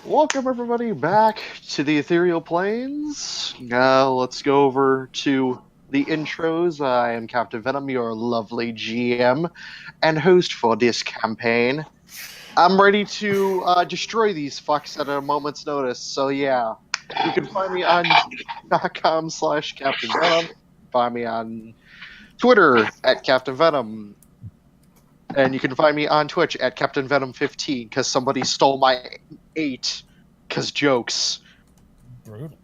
Welcome everybody back to the Ethereal Plains. Let's go over to the intros. I am CaptianVenom, your lovely GM and host for this campaign. I'm ready to destroy these fucks at a moment's notice. So yeah, you can find me on .com/CaptianVenom. Find me on Twitter at CaptianVenom. And you can find me on Twitch at CaptianVenom15 because somebody stole my 8. Because jokes. Brutal.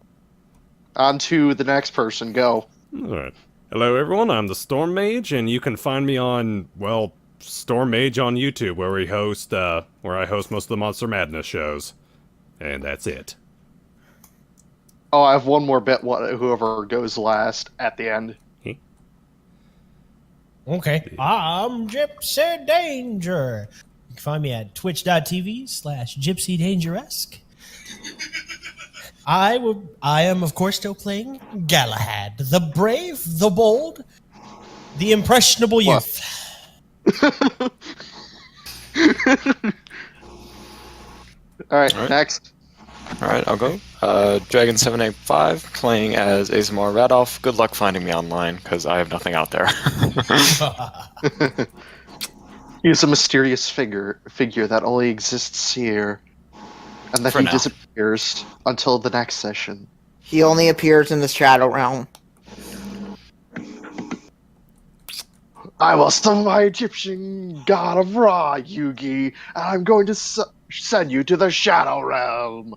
On to the next person. Go. Alright. Hello everyone, I'm the StormMage, and you can find me on, well, StormMage on YouTube, where I host most of the Monster Madness shows. And that's it. Oh, I have one more bit, whoever goes last at the end. Okay. I'm Gipsy Danger. You can find me at twitch.tv/GipsyDangeresque. I am, of course, still playing Galahad, the brave, the bold, the impressionable youth. Alright, next. Alright, I'll go. Dragon785, playing as Asemar Radolf. Good luck finding me online, because I have nothing out there. He's a mysterious figure that only exists here. And that he disappears until the next session. He only appears in the Shadow Realm. I will summon my Egyptian god of Ra, Yugi, and I'm going to send you to the Shadow Realm.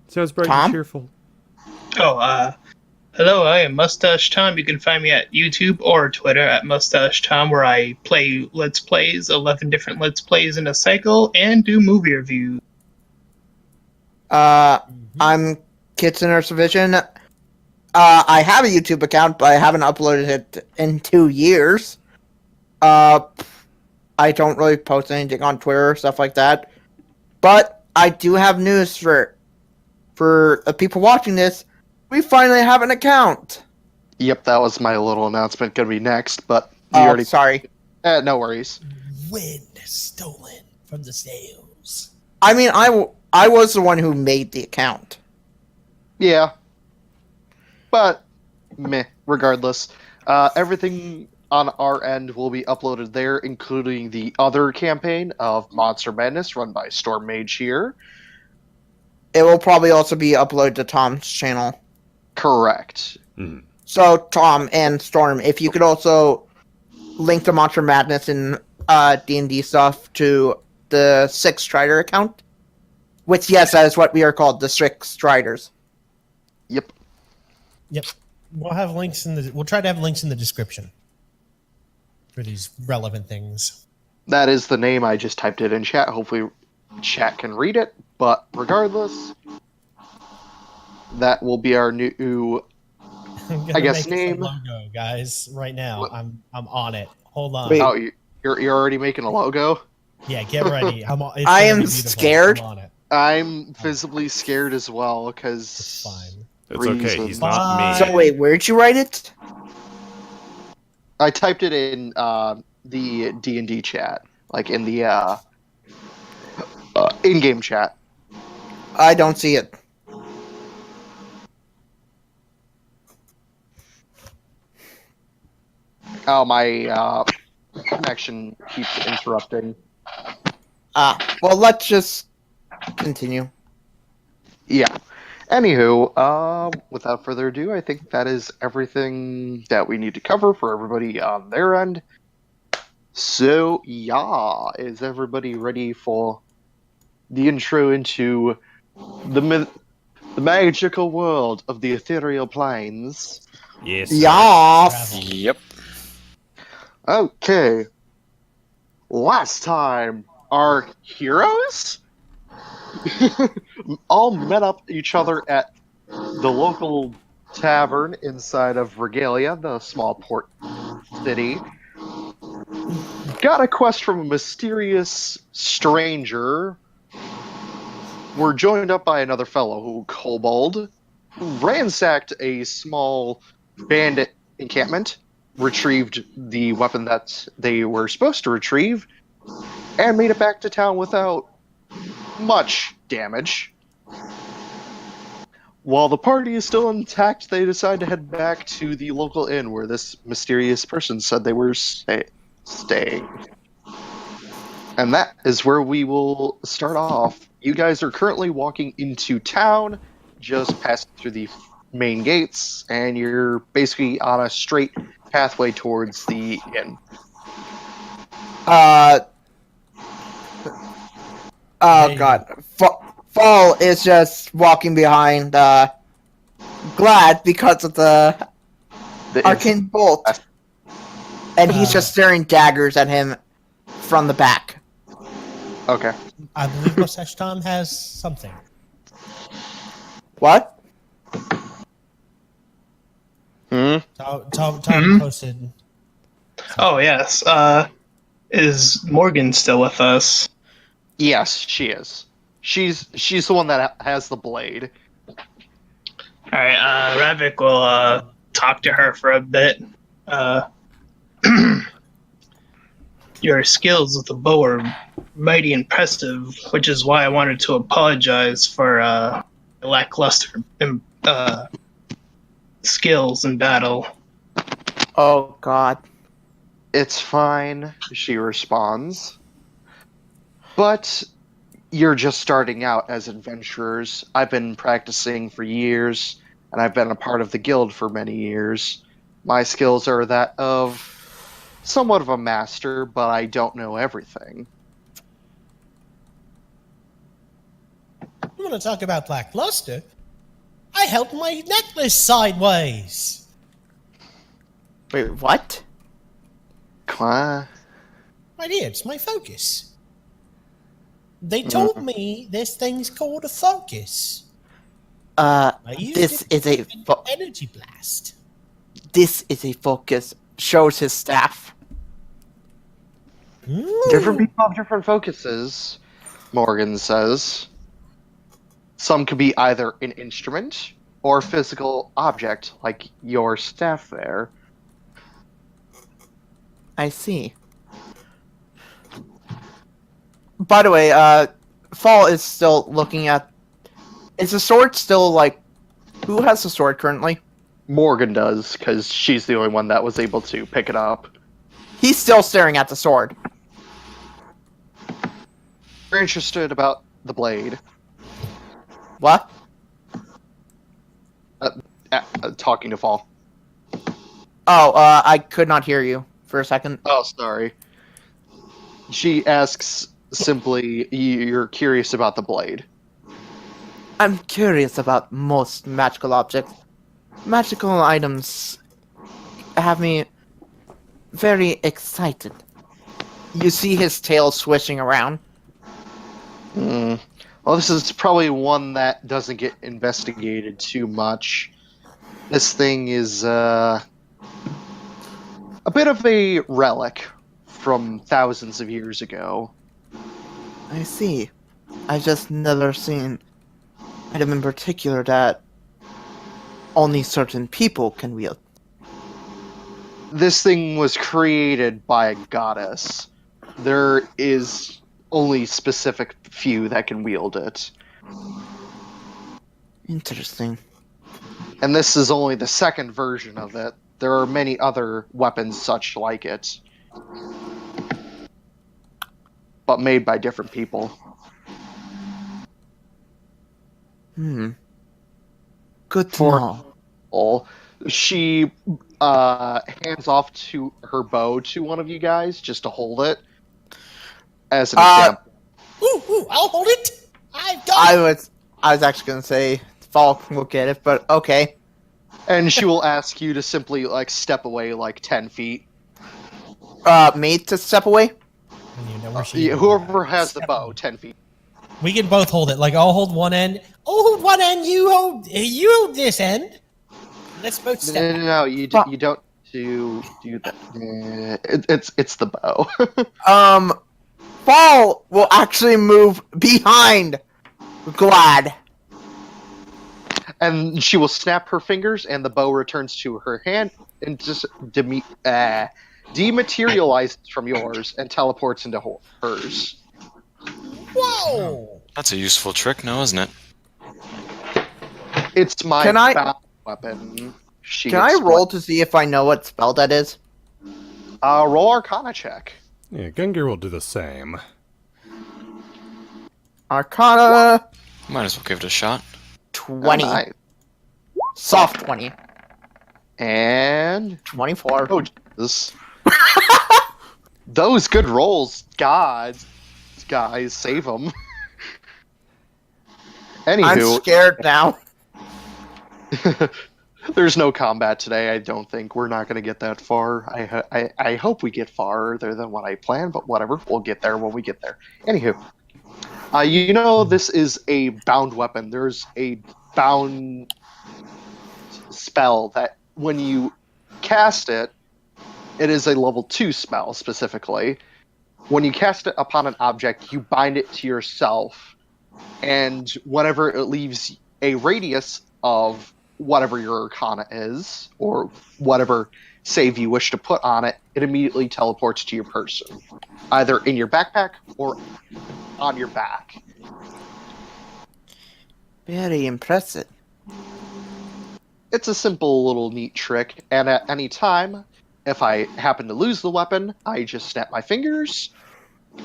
Sounds bright Tom? and cheerful. Hello, I am Mustached Tom. You can find me at YouTube or Twitter at Mustached Tom, where I play Let's Plays, 11 different Let's Plays in a cycle, and do movie reviews. I'm Kitsune Vision. I have a YouTube account, but I haven't uploaded it in 2 years. I don't really post anything on Twitter or stuff like that. But I do have news for the people watching this. We finally have an account. Yep, that was my little announcement. Gonna be next, but sorry. No worries. Wind stolen from the sails. I mean, I was the one who made the account. Yeah. But, meh, regardless. Everything on our end will be uploaded there, including the other campaign of Monster Madness run by StormMage here. It will probably also be uploaded to Tom's channel. Correct. Mm. So, Tom and Storm, if you could also link the Monster Madness and D&D stuff to the Six Strider account. Which, yes, that is what we are called, the Six Striders. Yep. We'll have links we'll try to have links in the description for these relevant things. That is the name. I just typed it in chat. Hopefully chat can read it. But regardless, that will be our new, I guess, name. Logo, guys, right now. What? I'm on it. Hold on. Wait. Oh, you're already making a logo? Yeah, get ready. I am scared. I'm on it. I'm visibly scared as well, because... It's fine. It's okay, he's not Bye. me. So, wait, where'd you write it? I typed it in the D&D chat. Like, in the in-game chat. I don't see it. Oh, my connection keeps interrupting. Well, let's just continue. Yeah. Anywho, without further ado, I think that is everything that we need to cover for everybody on their end. So, yeah, is everybody ready for the intro into the magical world of the ethereal planes? Yes. Yeah. Yep. Okay. Last time, our heroes all met up each other at the local tavern inside of Regalia, the small port city. Got a quest from a mysterious stranger. Were joined up by another fellow, Kobold, who ransacked a small bandit encampment, retrieved the weapon that they were supposed to retrieve, and made it back to town without much damage. While the party is still intact, they decide to head back to the local inn where this mysterious person said they were staying. And that is where we will start off. You guys are currently walking into town, just passing through the main gates, and you're basically on a straight pathway towards the inn. Oh Hey. god. Fall is just walking behind Glad because of the The arcane bolt. And he's just staring daggers at him from the back. Okay. I believe Mustached Tom has something. What? Tom posted. Oh yes. Is Morgan still with us? Yes, she is. She's the one that has the blade. All right. Ravak will talk to her for a bit. Your skills with the bow are mighty impressive, which is why I wanted to apologize for lackluster skills in battle. Oh god. It's fine, she responds. But you're just starting out as adventurers. I've been practicing for years, and I've been a part of the guild for many years. My skills are that of somewhat of a master, but I don't know everything. You want to talk about lackluster? I held my necklace sideways. Wait, what? Qua? Right here, it's my focus. They told me this thing's called a focus. I used This it is a in an energy blast. this is a focus. Shows his staff. Different people have different focuses, Morgan says. Some could be either an instrument or a physical object, like your staff there. I see. By the way, Fall is still looking at. Is the sword still like? Who has the sword currently? Morgan does, because she's the only one that was able to pick it up. He's still staring at the sword. You're interested about the blade. What? Talking to Fall. Oh, I could not hear you for a second. Oh, sorry. She asks simply, you're curious about the blade. I'm curious about most magical objects. Magical items have me very excited. You see his tail swishing around. Well, this is probably one that doesn't get investigated too much. This thing is a bit of a relic from thousands of years ago. I see. I've just never seen item in particular that only certain people can wield. This thing was created by a goddess. There is only specific few that can wield it. Interesting. And this is only the second version of it. There are many other weapons such like it, but made by different people. Good to For- know. She hands off to her bow to one of you guys just to hold it as an example. Ooh, I'll hold it. I've got it. I was actually gonna say Fall will get it, but okay. And she will ask you to simply step away 10 feet. Me to step away? And you know where she Whoever has the Step bow, away. 10 feet. We can both hold it. Like I'll hold one end. I'll hold one end. You hold this end. Let's both step. No, you don't do that. It's the bow. Fall will actually move behind Glad. And she will snap her fingers, and the bow returns to her hand, and just dematerializes from yours and teleports into hers. Whoa! That's a useful trick, no, isn't it? It's my Can I- bound weapon. She Can I explained. roll to see if I know what spell that is? Roll Arcana check. Yeah, Gungir will do the same. Arcana Might as well give it a shot. 20. Oh, nice. Soft 20. And 24. oh Jesus. Those good rolls, guys, save them. I'm Anywho, scared now. there's no combat today. I don't think we're not going to get that far. I hope we get farther than what I planned, but whatever. We'll get there when we get there. Anywho, you know this is a bound weapon. There's a bound spell that when you cast it, it is a level 2 spell specifically. When you cast it upon an object, you bind it to yourself, and whenever it leaves a radius of whatever your Arcana is, or whatever save you wish to put on it, it immediately teleports to your person, either in your backpack or on your back. Very impressive. It's a simple little neat trick, and at any time, if I happen to lose the weapon, I just snap my fingers,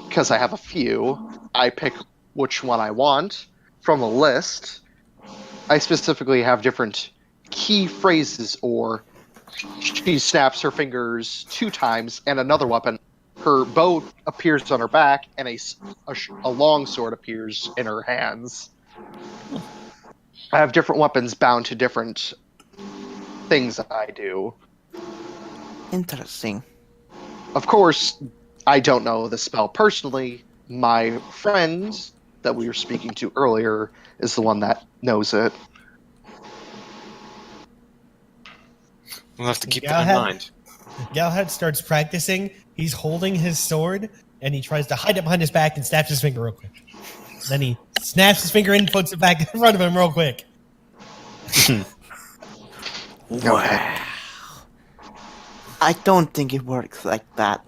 because I have a few. I pick which one I want from a list. I specifically have different key phrases, or she snaps her fingers 2 times, and another weapon. Her bow appears on her back, and a long sword appears in her hands. I have different weapons bound to different things that I do. Interesting. Of course, I don't know the spell personally. My friend that we were speaking to earlier is the one that knows it. We'll have to keep that in mind. Galahad starts practicing. He's holding his sword, and he tries to hide it behind his back and snaps his finger real quick. Then he snaps his finger in, puts it back in front of him real quick. Okay. I don't think it works like that.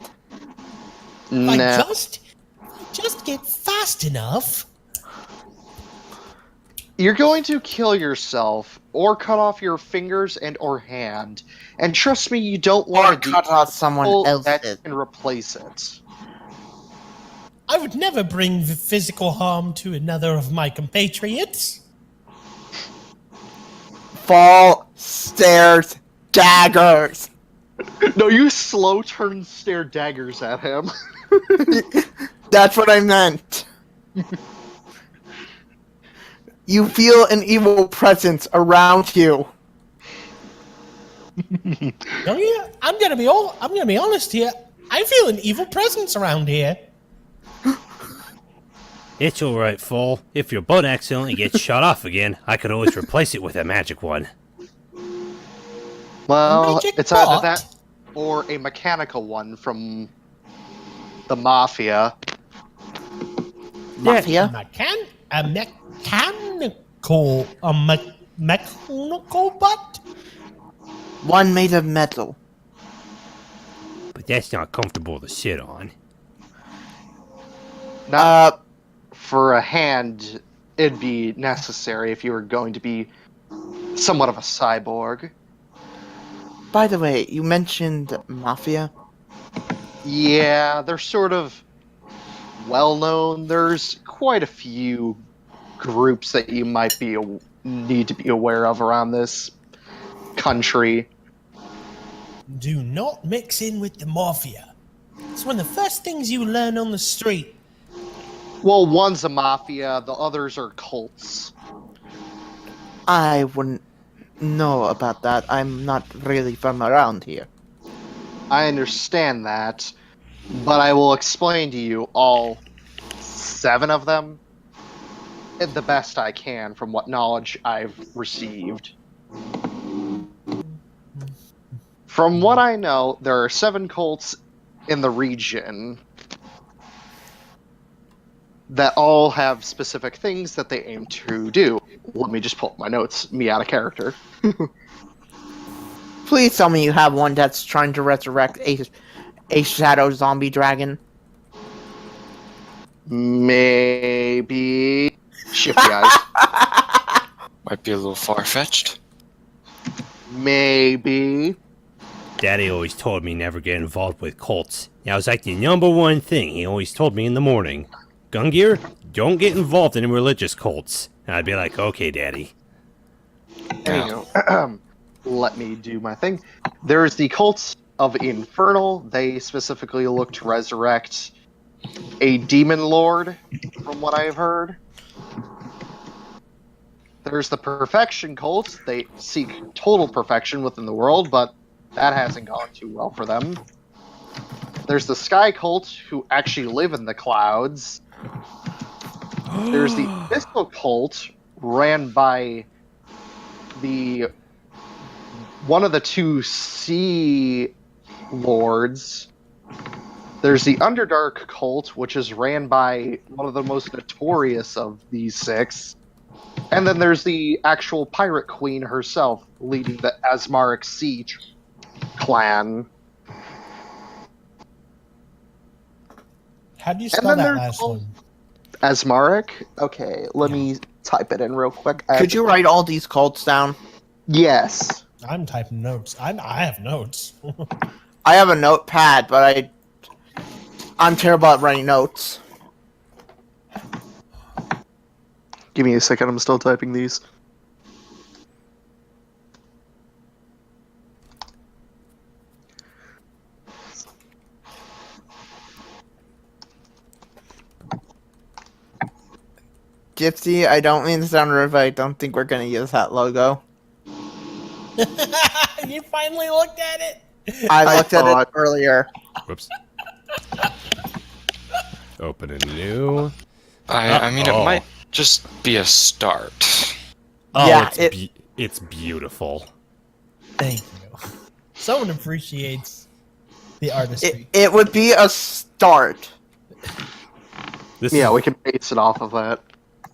If I Nah. just get fast enough. You're going to kill yourself or cut off your fingers and or hand. And trust me, you don't Or want to cut off someone that else's. can replace it. I would never bring physical harm to another of my compatriots. Fall, stairs, daggers. No, you slow turn stare daggers at him. That's what I meant. You feel an evil presence around you. Don't you? I'm gonna be honest here. I feel an evil presence around here. It's alright, Fall. If your boat accidentally gets shot off again, I could always replace it with a magic one. Well, Magic it's either bot? that or a mechanical one from the Mafia. Mafia? Mechanical butt? One made of metal. But that's not comfortable to sit on. Not for a hand, it'd be necessary if you were going to be somewhat of a cyborg. By the way, you mentioned Mafia. Yeah, they're sort of well known. There's quite a few groups that you might need to be aware of around this country. Do not mix in with the mafia. It's one of the first things you learn on the street. Well, one's a mafia, the others are cults. I wouldn't know about that. I'm not really from around here. I understand that, but I will explain to you all 7 of them the best I can from what knowledge I've received. From what I know, there are 7 cults in the region that all have specific things that they aim to do. Let me just pull up my notes, me out of character. Please tell me you have one that's trying to resurrect a shadow zombie dragon. Maybe. Shifty eyes. Might be a little far-fetched. Maybe. Daddy always told me never get involved with cults. That was like the #1 thing he always told me in the morning. Gungir, don't get involved in religious cults. And I'd be like, okay, Daddy. Anywho, let me do my thing. There's the cults of Infernal. They specifically look to resurrect a demon lord, from what I've heard. There's the Perfection cult. They seek total perfection within the world, but that hasn't gone too well for them. There's the Sky cult, who actually live in the clouds. There's the Abyssal cult, ran by one of the two sea lords. There's the Underdark cult, which is ran by one of the most notorious of these 6. And then there's the actual pirate queen herself, leading the Asemar Sea clan. How do you And spell then that there's last all- one? Asmaric? Okay, let me type it in real quick. Could you write all these cults down? Yes. I'm typing notes. I have notes. I have a notepad, but I'm terrible at writing notes. Give me a second, I'm still typing these. Gipsy, I don't mean to sound rude, but I don't think we're going to use that logo. You finally looked at it. I looked at it thought- earlier. Whoops. Open a new. I mean, oh. it might just be a start. Oh, Yeah, it's beautiful. Thank you. Someone appreciates the artistry. It would be a start. This Yeah, is, we can base it off of that.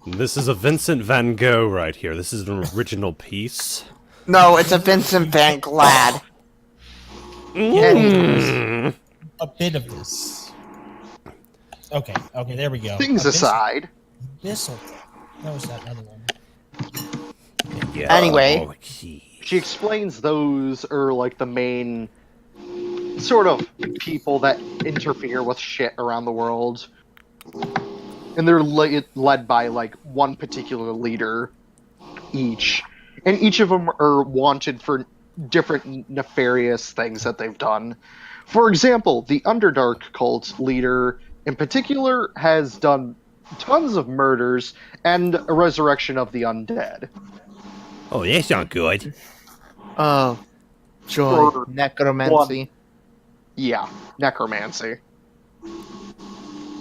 This is a Vincent van Gogh right here. This is an original piece. No, it's a Vincent Van Glad. Mm. A bit of this. Okay, there we go. Things aside, Abyssal. That was that other one. Yeah. Anyway. Oh, gee. she explains those are like the main sort of people that interfere with shit around the world. And they're led by like one particular leader each. And each of them are wanted for different nefarious things that they've done. For example, the Underdark cult leader in particular has done tons of murders and a resurrection of the undead. Oh, that's not good. Oh, joy. For Necromancy. Yeah, necromancy.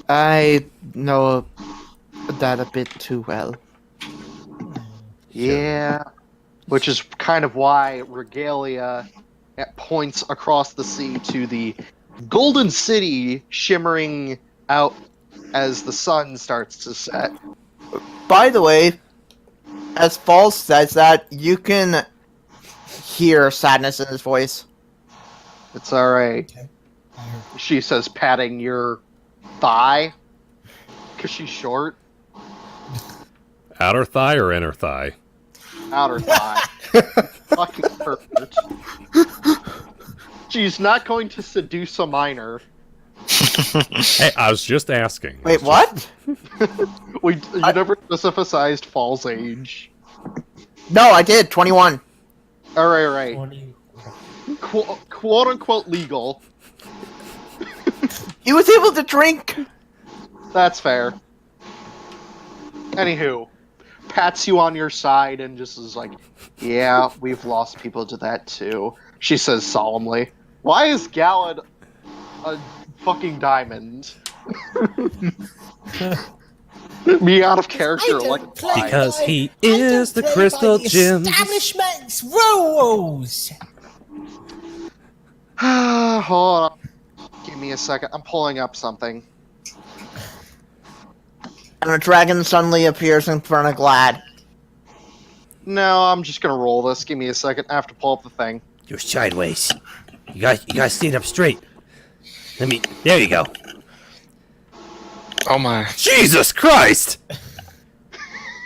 I know that a bit too well. Yeah. Which is kind of why Regalia points across the sea to the Golden City shimmering out as the sun starts to set. By the way, as Falls says that, you can hear sadness in his voice. It's alright. Okay. I heard- She says, patting your thigh. Because she's short. Outer thigh or inner thigh? Outer thigh. Fucking perfect. She's not going to seduce a minor. Hey, I was just asking. Wait, what? You never specified Fall's age. No, I did. 21. Alright. 20. Quote unquote legal. He was able to drink. That's fair. Anywho, pats you on your side and just is like, yeah, we've lost people to that too. She says solemnly. Why is Gallad a fucking diamond? Me out of character, like why? Because he is the crystal gems. Establishment's rules. Hold on. Give me a second. I'm pulling up something. And a dragon suddenly appears in front of Glad. No, I'm just gonna roll this. Give me a second. I have to pull up the thing. You're sideways. You guys stand up straight. There you go. Oh my. Jesus Christ!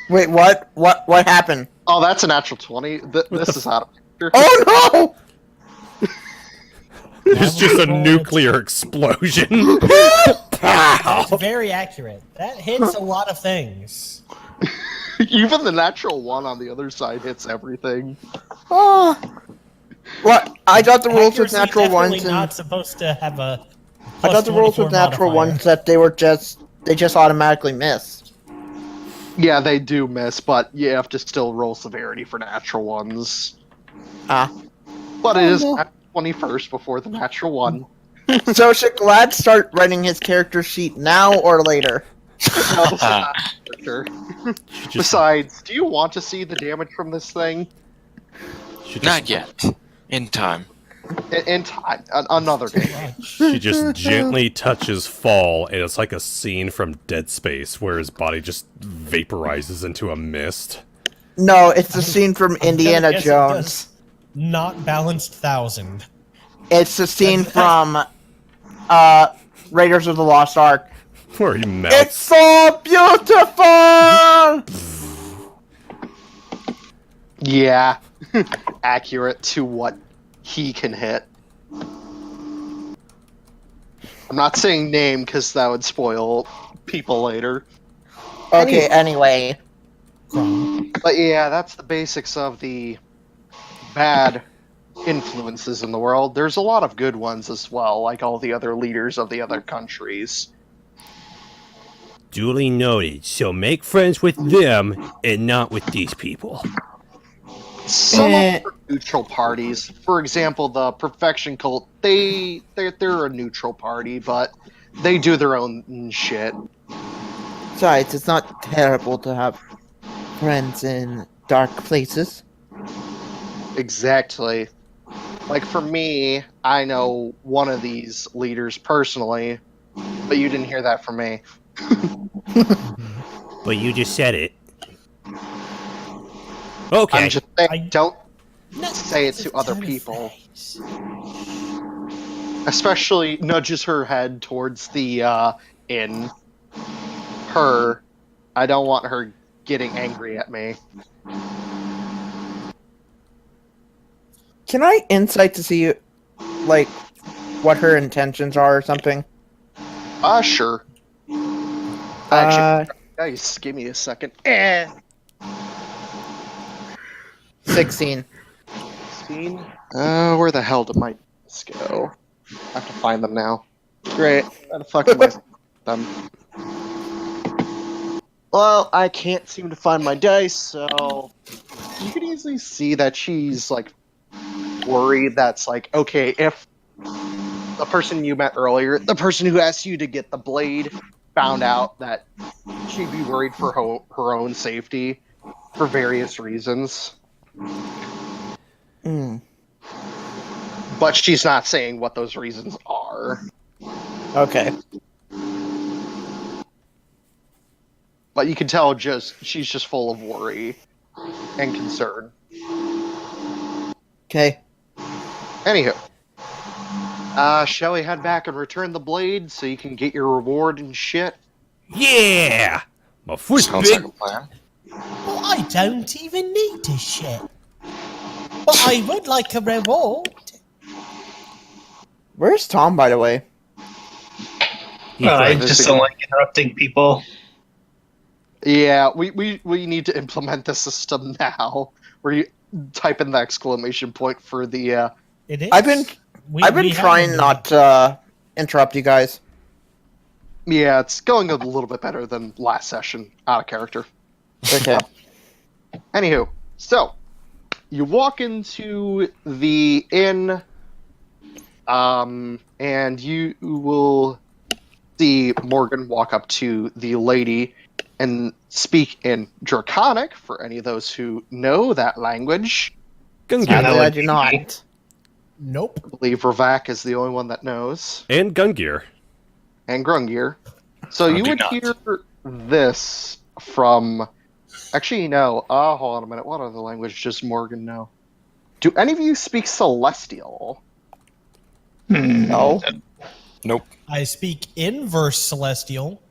Wait, what? What happened? Oh, that's a natural 20. This is out of picture. Oh no! It's just a roll nuclear explosion. That's Pow! very accurate. That hits a lot of things. Even the natural 1 on the other side hits everything. Oh. What? I thought the rules with Accuracy natural definitely ones and not supposed to have a. I thought the rules with natural ones that they just automatically miss. Yeah, they do miss, but you have to still roll severity for natural ones. Ah. But it is no. 21st before the natural 1. So should Glad start writing his character sheet now or later? No, this is not a character. Besides, do you want to see the damage from this thing? Not yet. In time. In time, another day. She just gently touches Fall, and it's like a scene from Dead Space, where his body just vaporizes into a mist. No, it's the scene from Indiana Guess it Jones. does. Not balanced 1,000. It's the scene from Raiders of the Lost Ark. Where he melts. It's so beautiful! Yeah, accurate to what he can hit. I'm not saying name because that would spoil people later. Okay, anyway. But yeah, that's the basics of the bad influences in the world. There's a lot of good ones as well, like all the other leaders of the other countries. Duly noted. So make friends with them and not with these people. Some are neutral parties. For example, the Perfection Cult, they're a neutral party, but they do their own shit. Besides, it's not terrible to have friends in dark places. Exactly. Like for me, I know one of these leaders personally, but you didn't hear that from me. But you just said it. Okay. I'm just saying, I- don't say it to other people. Especially nudges her head towards the inn. Her. I don't want her getting angry at me. Can I insight to see, like, what her intentions are or something? Sure. Actually, guys, give me a second. 16. 16? Where the hell did my dice go? I have to find them now. Great. How the fuck am I them? Well, I can't seem to find my dice, so you can easily see that she's like worried. That's like, okay, if the person you met earlier, the person who asked you to get the blade, found out, that she'd be worried for her own safety for various reasons. Hmm. But she's not saying what those reasons are. Okay. But you can tell she's just full of worry and concern. Okay. Anywho. Shall we head back and return the blade so you can get your reward and shit? Yeah! My foot's Sounds big. like a plan. Well, I don't even need to shit. But I would like a reward. Where's Tom, by the way? I just don't like interrupting people. Yeah, we need to implement the system now, where you type in the exclamation point for the. It is. I've been We trying have- not to interrupt you guys. Yeah, it's going a little bit better than last session. Out of character. Okay. Anywho, so you walk into the inn, and you will see Morgan walk up to the lady and speak in Draconic, for any of those who know that language. Yeah, that Sadly, I would do be not. me. Nope. I believe Ravak is the only one that knows, And Gungir. and Gungir. So I you do would not. hear this from... Actually, no. Hold on a minute. What other language does Morgan know? Do any of you speak Celestial? No. Nope. I speak inverse celestial.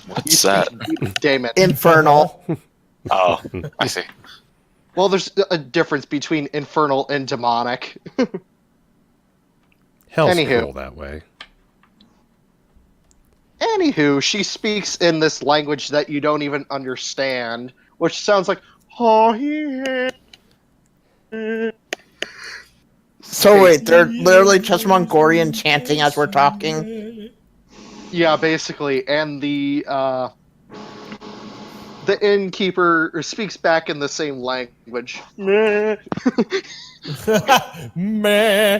What's that? Damn it. Infernal. Oh, I see. Well, there's a difference between infernal and demonic. Hell's Anywho. cool that way. Anywho, she speaks in this language that you don't even understand, which sounds like, oh, yeah. So wait, they're literally just Mongolian chanting as we're talking. Yeah, basically, and the innkeeper speaks back in the same language. Meh. Meh.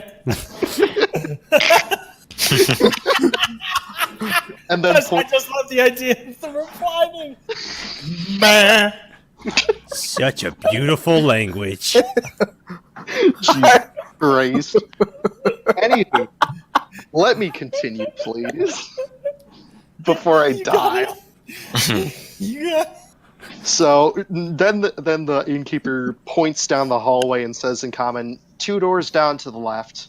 And then I just love the idea of the reply. Meh. Such a beautiful language. Jesus Christ. Anywho, let me continue, please, before I die. Yeah. So then the innkeeper points down the hallway and says in common, 2 doors down to the left.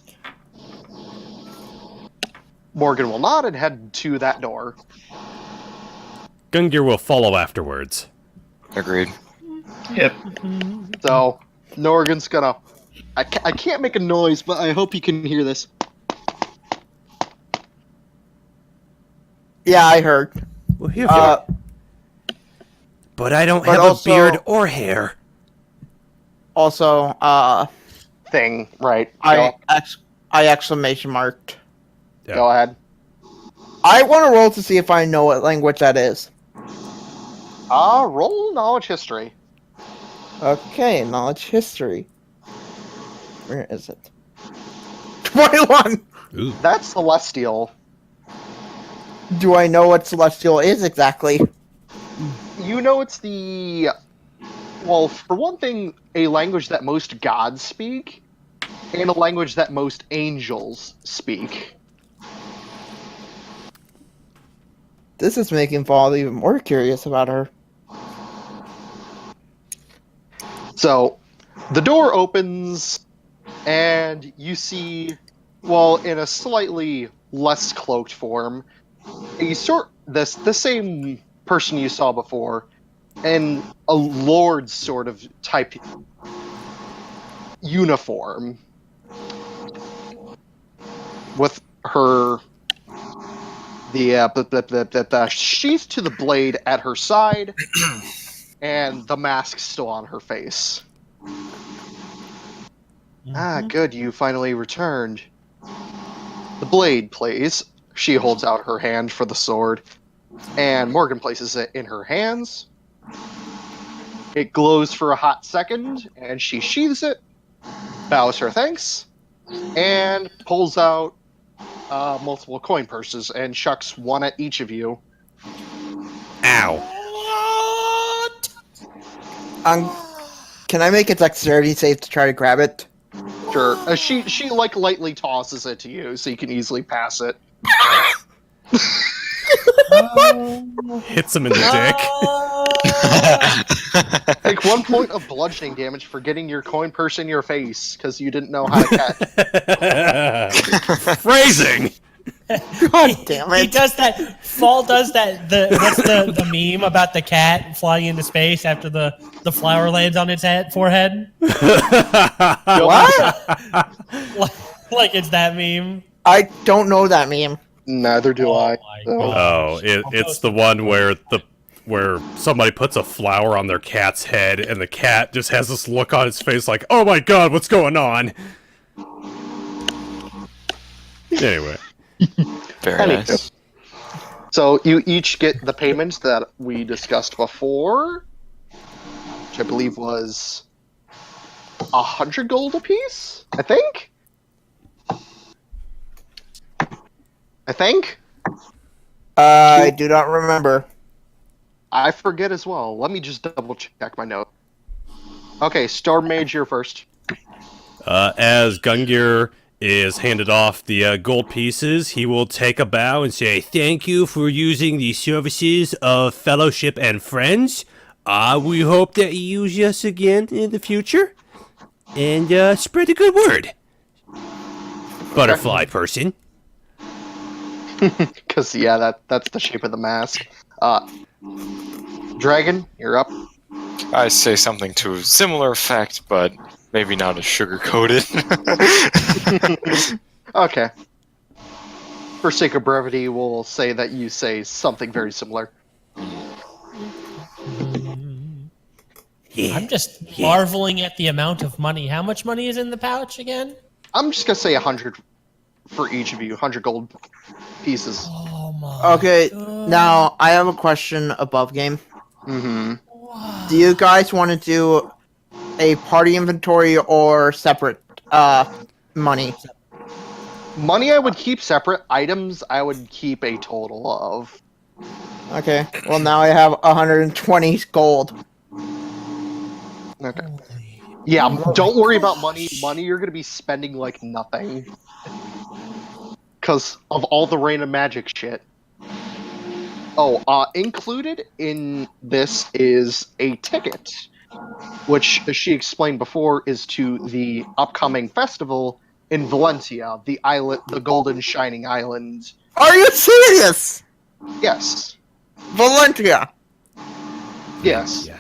Morgan will nod and head to that door. Gungir will follow afterwards. Agreed. Yep. So Morgan's gonna... I can't make a noise, but I hope you can hear this. Yeah, I heard. Well, here, Uh, but I don't but have also- a beard or hair. Also, Thing, right. I exclamation marked. Go ahead. I want to roll to see if I know what language that is. Roll knowledge history. Okay, knowledge history. Where is it? 21! Ooh. That's Celestial. Do I know what Celestial is exactly? You know it's the... Well, for one thing, a language that most gods speak, and a language that most angels speak. This is making Fall even more curious about her. So, the door opens, and you see, well, in a slightly less cloaked form, the same person you saw before, in a lord sort of type uniform, with her the sheath to the blade at her side, and the mask still on her face. Ah, good, you finally returned. The blade, please. She holds out her hand for the sword, and Morgan places it in her hands. It glows for a hot second, and she sheathes it, bows her thanks, and pulls out multiple coin purses and chucks one at each of you. Ow. Can I make a dexterity save to try to grab it? Sure. She like lightly tosses it to you, so you can easily pass it. Hits him in the dick. Take 1 point of bludgeoning damage for getting your coin purse in your face because you didn't know how to catch. Phrasing! God damn He it. does that. Fall does that. What's the meme about the cat flying into space after the flower lands on its forehead? What? Like it's that meme. I don't know that meme. Neither do I. my So- God. Oh, it's the one where somebody puts a flower on their cat's head, and the cat just has this look on its face like, "Oh my god, what's going on?" Anyway, Very Anywho. nice. So you each get the payments that we discussed before, which I believe was 100 gold apiece. I think. I do not remember. I forget as well. Let me just double check my note. Okay, StormMage, you're first. as Gungir is handed off the gold pieces, he will take a bow and say, "Thank you for using the services of Fellowship and Friends. We hope that you use us again in the future, and spread the good word. Butterfly person." Because, yeah, that's the shape of the mask. Dragon, you're up. I say something to a similar effect, but maybe not as sugar-coated. Okay. For sake of brevity, we'll say that you say something very similar. Yeah. I'm just marveling at the amount of money. How much money is in the pouch again? I'm just gonna say 100 for each of you, 100 gold pieces. Oh my. Okay, God. now I have a question above game. Mm-hmm. Wow. Do you guys want to do a party inventory or separate money? Money I would keep separate. Items I would keep a total of. Okay, well now I have 120 gold. Okay. Holy. Yeah, Oh don't my worry about money. gosh. Money you're gonna be spending like nothing. Because of all the rain of magic shit. Oh, included in this is a ticket, which, as she explained before, is to the upcoming festival in Valentia, the island, the golden shining island. Are you serious? Yes. Valentia! Yes. Yeah.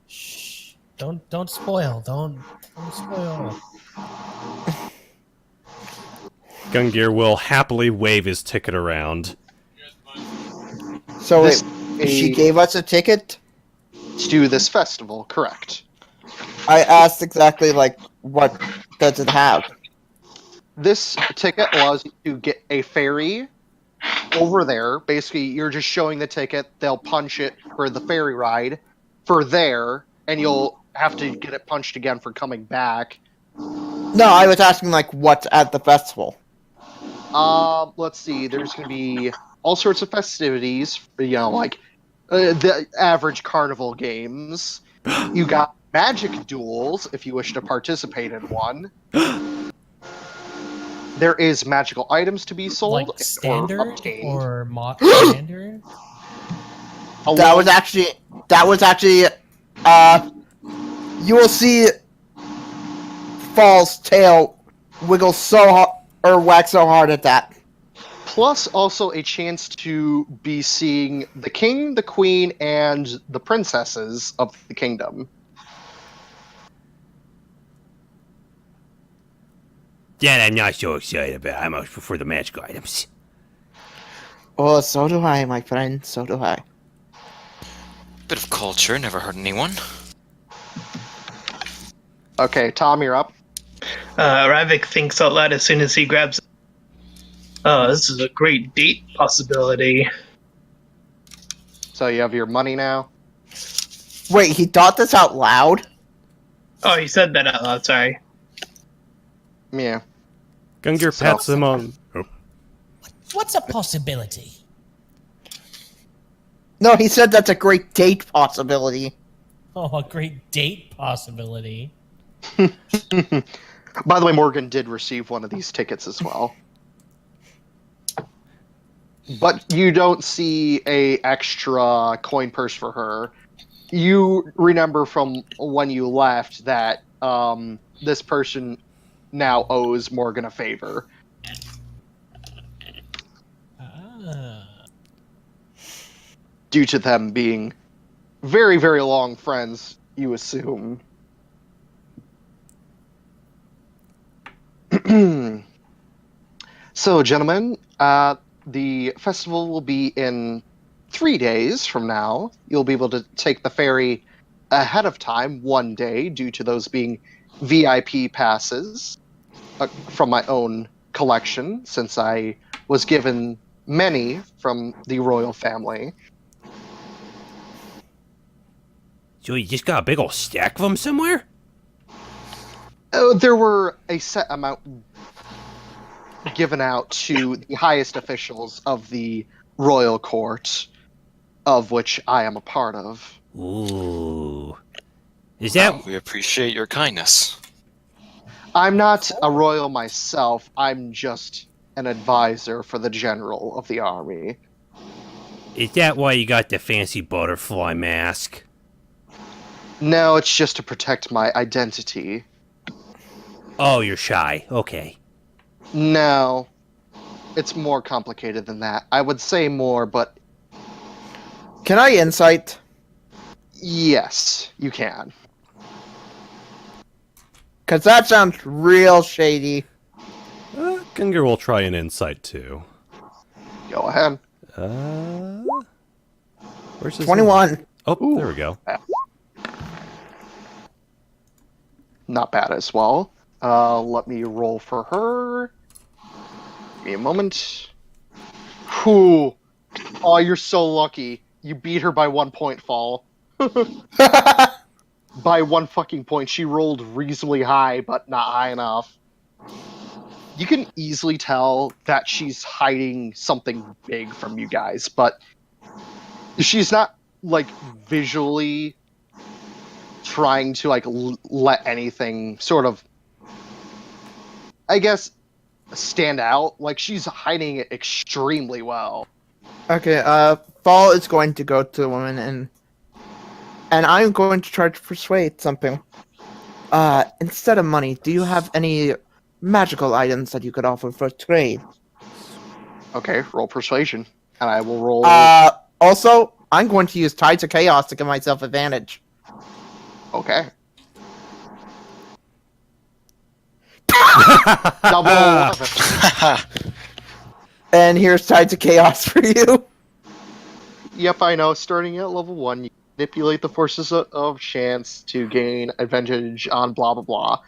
Shh. Don't spoil. Don't spoil. Gungir will happily wave his ticket around. So This she a- gave us a ticket? To this festival, correct. I asked exactly, like, what does it have? This ticket allows you to get a ferry over there. Basically, you're just showing the ticket. They'll punch it for the ferry ride for there, and you'll have to get it punched again for coming back. No, I was asking, like, what's at the festival. Let's see. There's going to be all sorts of festivities. Like the average carnival games. You got magic duels if you wish to participate in one. There is magical items to be sold Like or standard obtained. or mod standard? That was actually, you will see Fall's tail wiggle so hard, or whack so hard at that. Plus, also a chance to be seeing the king, the queen, and the princesses of the kingdom. That I'm not so excited about. I much prefer the magical items. Oh, so do I, my friend, so do I. Bit of culture, never hurt anyone. Okay, Tom, you're up. Ravak thinks out loud as soon as he grabs. This is a great date possibility. So you have your money now. Wait, he thought this out loud? Oh, he said that out loud. Sorry. Yeah. Gungir So- pats him on. Oh. What's a possibility? No, he said that's a great date possibility. Oh, a great date possibility. By the way, Morgan did receive one of these tickets as well. But you don't see a extra coin purse for her. You remember from when you left that this person now owes Morgan a favor. Ah. Due to them being very, very long friends, you assume. So, gentlemen, the festival will be in 3 days from now. You'll be able to take the ferry ahead of time, 1 day, due to those being VIP passes from my own collection, since I was given many from the royal family. So you just got a big old stack of them somewhere? There were a set amount given out to the highest officials of the royal court, of which I am a part of. Ooh. Is that... Well, we appreciate your kindness. I'm not a royal myself, I'm just an advisor for the general of the army. Is that why you got the fancy butterfly mask? No, it's just to protect my identity. Oh, you're shy. Okay. No. It's more complicated than that. I would say more, but Can I insight? yes, you can. Because that sounds real shady. Gungir will try an insight too. Go ahead. Where's his 21. Oh, Ooh. there we go. Not bad as well. Let me roll for her. Give me a moment. Whew. Oh, you're so lucky. You beat her by 1 point, Fall. By 1 fucking point. She rolled reasonably high, but not high enough. You can easily tell that she's hiding something big from you guys, but she's not, like, visually trying to, like, let anything sort of, I guess, stand out. Like, she's hiding it extremely well. Okay, Fall is going to go to the woman and I'm going to try to persuade something. Instead of money, do you have any magical items that you could offer for trade? Okay, roll persuasion. And I will roll... Also, I'm going to use Tides of Chaos to give myself advantage. Okay. Double 11. And here's Tides of Chaos for you. Yep, I know. Starting at level 1, you manipulate the forces of chance to gain advantage on blah blah blah.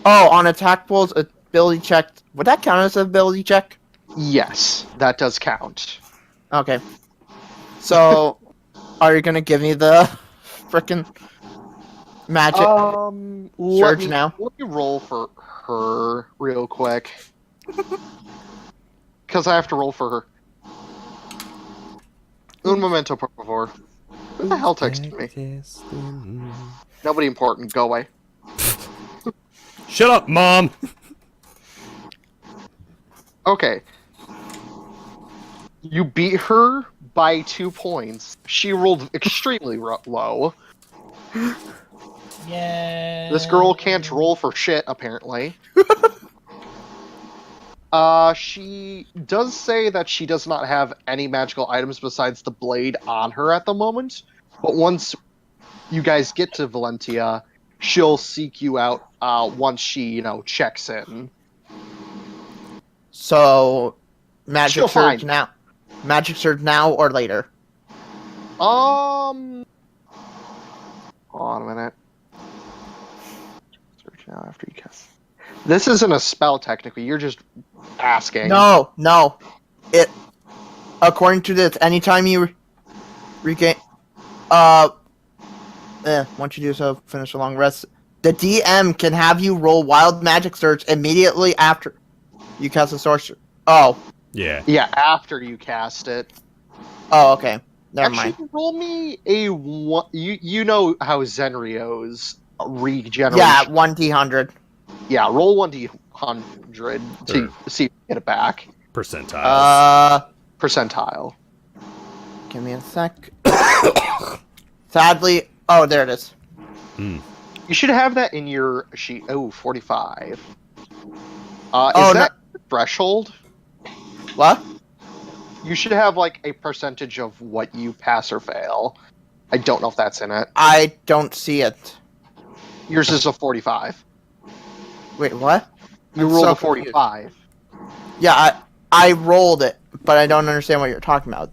Oh, on attack rolls, ability check. Would that count as an ability check? Yes, that does count. Okay. So, are you gonna give me the frickin' magic surge now? Let me roll for her real quick. Because I have to roll for her. Un momento, por favor. Who the hell texted me? Nobody important. Go away. Shut up, Mom! Okay. You beat her by 2 points. She rolled extremely low. Yeah. This girl can't roll for shit, apparently. She does say that she does not have any magical items besides the blade on her at the moment. But once you guys get to Valentia, she'll seek you out once she, checks in. So, magic She'll surge find. now. Magic surge now or later? Hold on a minute. Search now after you cast. This isn't a spell, technically. You're just asking. No. It. According to this, anytime you regain. Once you do so, finish a long rest. The DM can have you roll Wild Magic Surge immediately after you cast a sorcery. Oh. Yeah. Yeah, after you cast it. Oh, okay. Never Actually, mind. roll me a one. You know how Zenrio's regeneration. Yeah, 1d100. Yeah, roll 1d100 to see if you get it back. Percentile. Percentile. Give me a sec. Sadly, oh, there it is. You should have that in your sheet. Oh, 45. Is Oh, that threshold? What? You should have like a percentage of what you pass or fail. I don't know if that's in it. I don't see it. Yours is a 45. Wait, what? You I'm rolled so a 45. Yeah, I rolled it, but I don't understand what you're talking about.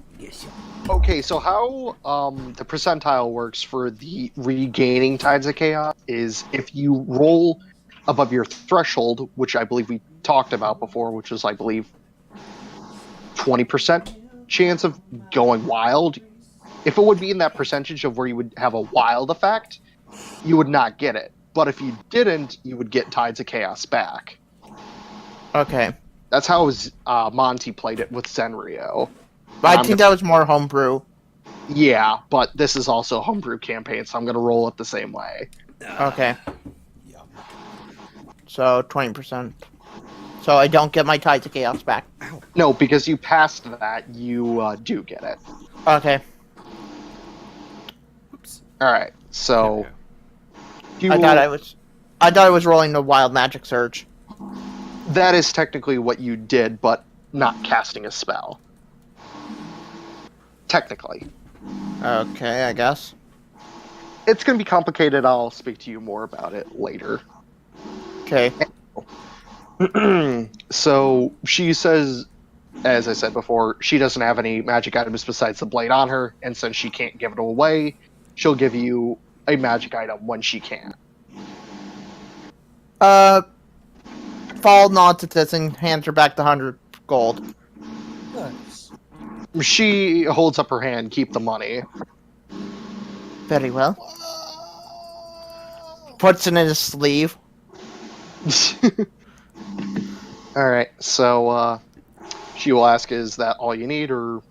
Okay, so how the percentile works for the regaining Tides of Chaos is if you roll above your threshold, which I believe we talked about before, which is, I believe, 20% chance of going wild. If it would be in that percentage of where you would have a wild effect, you would not get it. But if you didn't, you would get Tides of Chaos back. Okay. That's how Monty played it with Zenrio. But I think that was more homebrew. Yeah, but this is also a homebrew campaign, so I'm going to roll it the same way. Okay. So, 20%. So I don't get my Tides of Chaos back. No, because you passed that, you do get it. Okay. Alright, so... I thought I was rolling the Wild Magic Surge. That is technically what you did, but not casting a spell. Technically. Okay, I guess. It's going to be complicated. I'll speak to you more about it later. Okay. So she says, as I said before, she doesn't have any magic items besides the blade on her, and since she can't give it away, she'll give you a magic item when she can. Fall nods at this and hands her back the 100 gold. Nice. She holds up her hand, keep the money. Very well. Puts it in his sleeve. Alright, so she will ask, is that all you need, or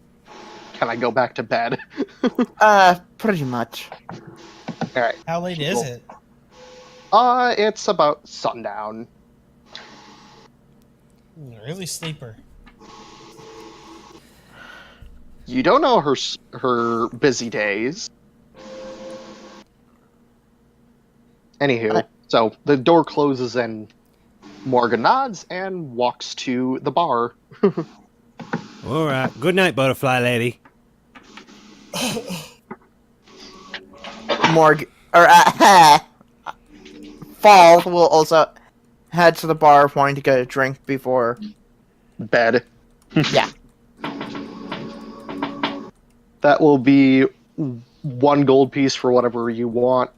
can I go back to bed? Pretty much. Alright. How late is it? It's about sundown. Early sleeper. You don't know her busy days. Anywho, so the door closes and Morgan nods and walks to the bar. Alright, good night, butterfly lady. Fall will also head to the bar wanting to get a drink before Bed. Yeah. That will be 1 gold piece for whatever you want.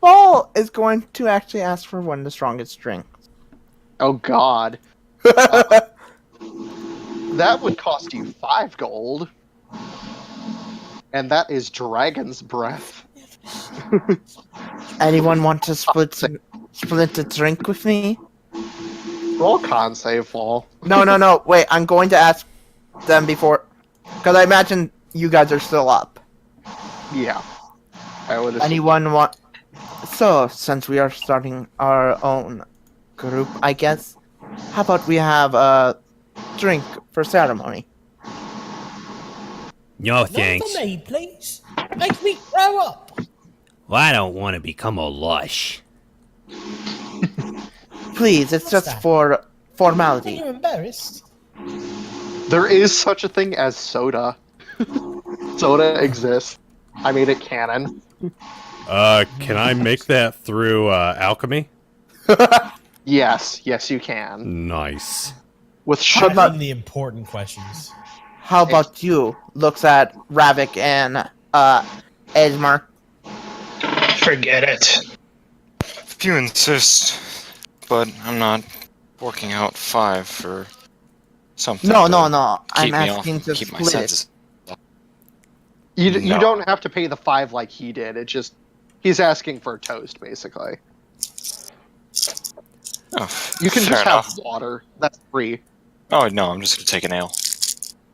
Fall is going to actually ask for one of the strongest drinks. Oh god. That would cost you 5 gold. And that is Dragon's Breath. Anyone want to split a drink with me? Roll con save, Fall. No. Wait, I'm going to ask them before, because I imagine you guys are still up. Yeah. I would assume. Anyone want? So, since we are starting our own group, I guess, how about we have a drink for ceremony? No Not thanks. for me, please. Make me grow up. Well, I don't want to become a lush. Please, it's What's just that? for Are formality. you embarrassed? There is such a thing as soda. Soda exists. I made it canon. Can I make that through alchemy? Yes, you can. Nice. With How sugar. about the important questions? How about you? Looks at Ravak and Asemar. Forget it. If you insist, but I'm not working out 5 for something. No. to I'm keep me off, asking to keep my split it. senses. You No. don't have to pay the 5 like he did. It just he's asking for a toast, basically. Oh, You can fair just enough. have water. That's free. Oh no, I'm just gonna take an ale.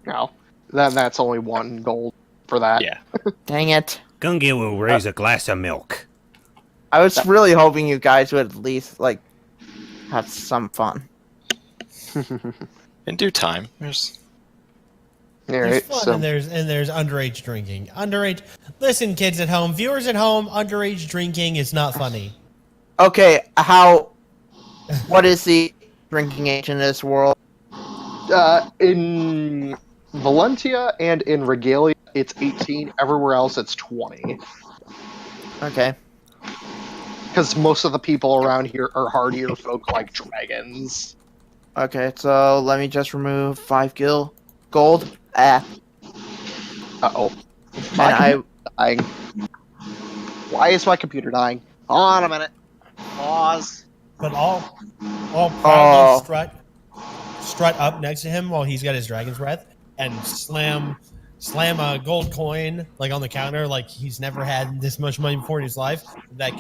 No, then that's only 1 gold for that. Yeah. Dang it. Gungir will raise a glass of milk. I was really hoping you guys would at least, have some fun. In due time. There's All There's right. fun So and there's underage drinking. Underage. Listen, kids at home, viewers at home, underage drinking is not funny. Okay, what is the drinking age in this world? in Valentia and in Regalia, it's 18. Everywhere else, it's 20. Okay. Because most of the people around here are hardier folk like dragons. Okay, so let me just remove 5 gold. Uh-oh. And I Dying. Why is my computer dying? Hold on a minute. Pause. But all proudly Oh. strut up next to him while he's got his dragon's breath and slam a gold coin on the counter like he's never had this much money before in his life. Like,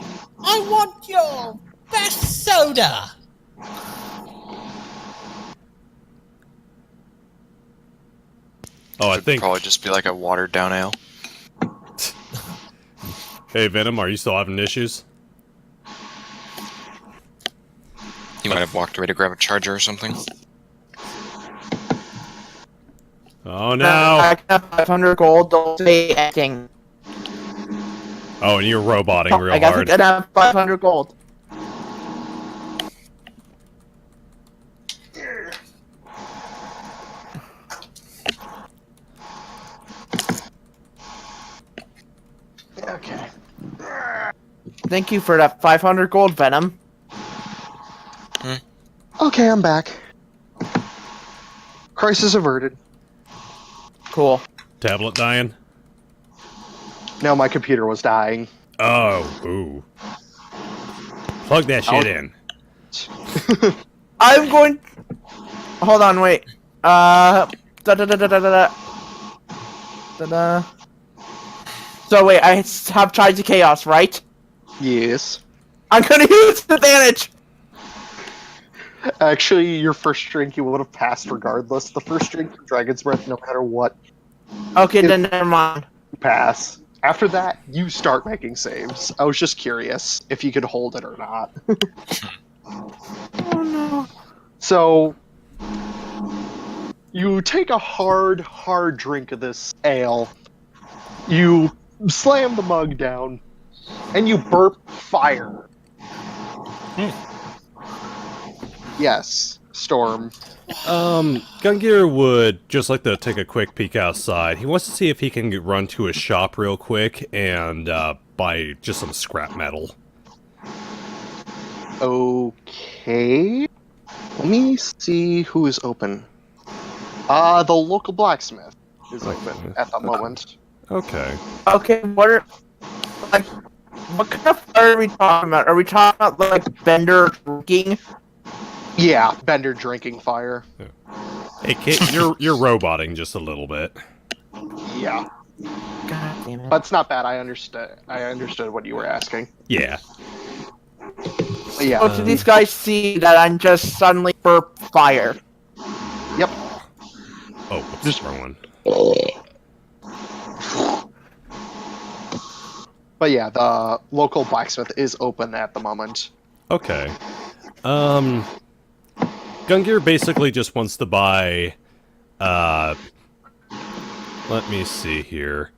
I want your best soda. Oh, I should think. probably just be like a watered down ale. Hey, Venom, are you still having issues? You might have walked away to grab a charger or something. Oh no! I got 500 gold. Don't say anything. Oh, and you're roboting real I guess hard. I have 500 gold. Thank you for that 500 gold, Venom. Okay, I'm back. Crisis averted. Cool. Tablet dying? No, my computer was dying. Oh, ooh. Plug that shit in. I'm going. Hold on, wait. Da da da da da da da. Da da. So wait, I have Tides of Chaos, right? Yes. I'm gonna use advantage. Actually, your first drink you would have passed regardless. The first drink of Dragon's Breath, no matter what, Okay, then never mind. you pass. After that, you start making saves. I was just curious if you could hold it or not. Oh no. So, you take a hard drink of this ale. You slam the mug down, and you burp fire. Yes, Storm. Gungir would just like to take a quick peek outside. He wants to see if he can run to a shop real quick and buy just some scrap metal. Okay. Let me see who is open. The local blacksmith is open at the moment. Okay. Okay, what kind of fire are we talking about? Are we talking about like Bender drinking? Yeah, Bender drinking fire. Hey, Kit, you're roboting just a little bit. Yeah, God damn it. but it's not bad. I understood what you were asking. Yeah. But yeah, So do these guys see that I'm just suddenly burp fire? yep. Oh, what's this wrong one? But yeah, the local blacksmith is open at the moment. Okay. Gungir basically just wants to buy, let me see here.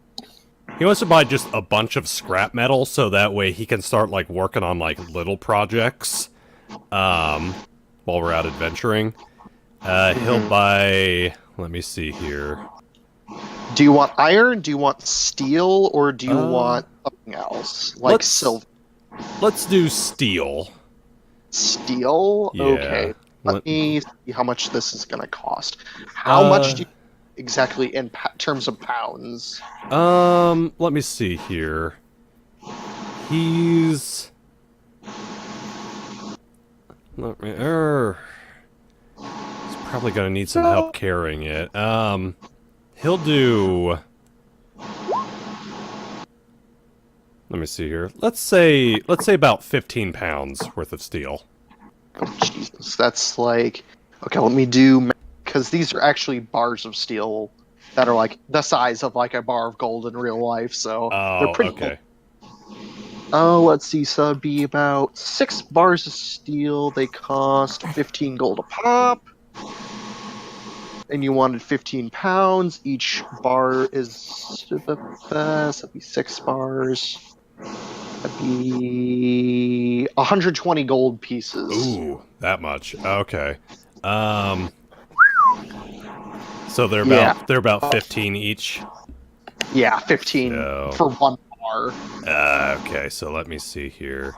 He wants to buy just a bunch of scrap metal so that way he can start, like, working on, like, little projects, while we're out adventuring. He'll buy, let me see here. Do you want iron? Do you want steel? Or do you want something else? Like silver? Let's do steel. Steel? Yeah. Okay. Let me see how much this is going to cost. How much do you exactly in terms of pounds? Let me see here. He's... He's probably gonna need some help carrying it. He'll do... Let me see here. Let's say about 15 pounds worth of steel. Oh, Jesus. That's like... Okay, let me do... Because these are actually bars of steel that are like the size of like a bar of gold in real life, so they're pretty okay. Oh, let's see, so it'd be about 6 bars of steel. They cost 15 gold a pop. And you wanted 15 pounds. Each bar is... That'd be 6 bars. That'd be 120 gold pieces. Ooh, that much. Okay. So they're about 15 each. Yeah, 15 for 1 bar. Okay, so let me see here.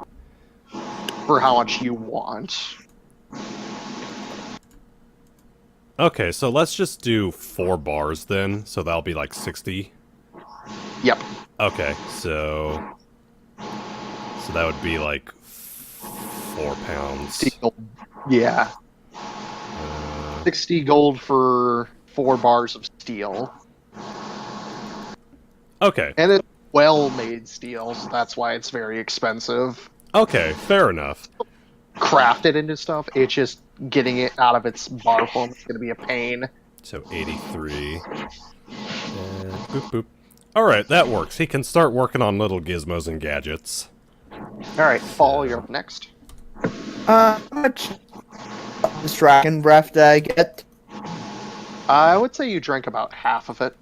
For how much you want. Okay, so let's just do 4 bars then. So that'll be like 60. Yep. Okay, so that would be like 4 pounds. Steel. Yeah. 60 gold for 4 bars of steel. Okay. And it's well-made steel, so that's why it's very expensive. Okay, fair enough. Crafted into stuff, it's just getting it out of its bar form is going to be a pain. So 83. Boop boop. Alright, that works. He can start working on little gizmos and gadgets. Alright, Fall, you're up next. How much this dragon breath did I get? I would say you drank about half of it.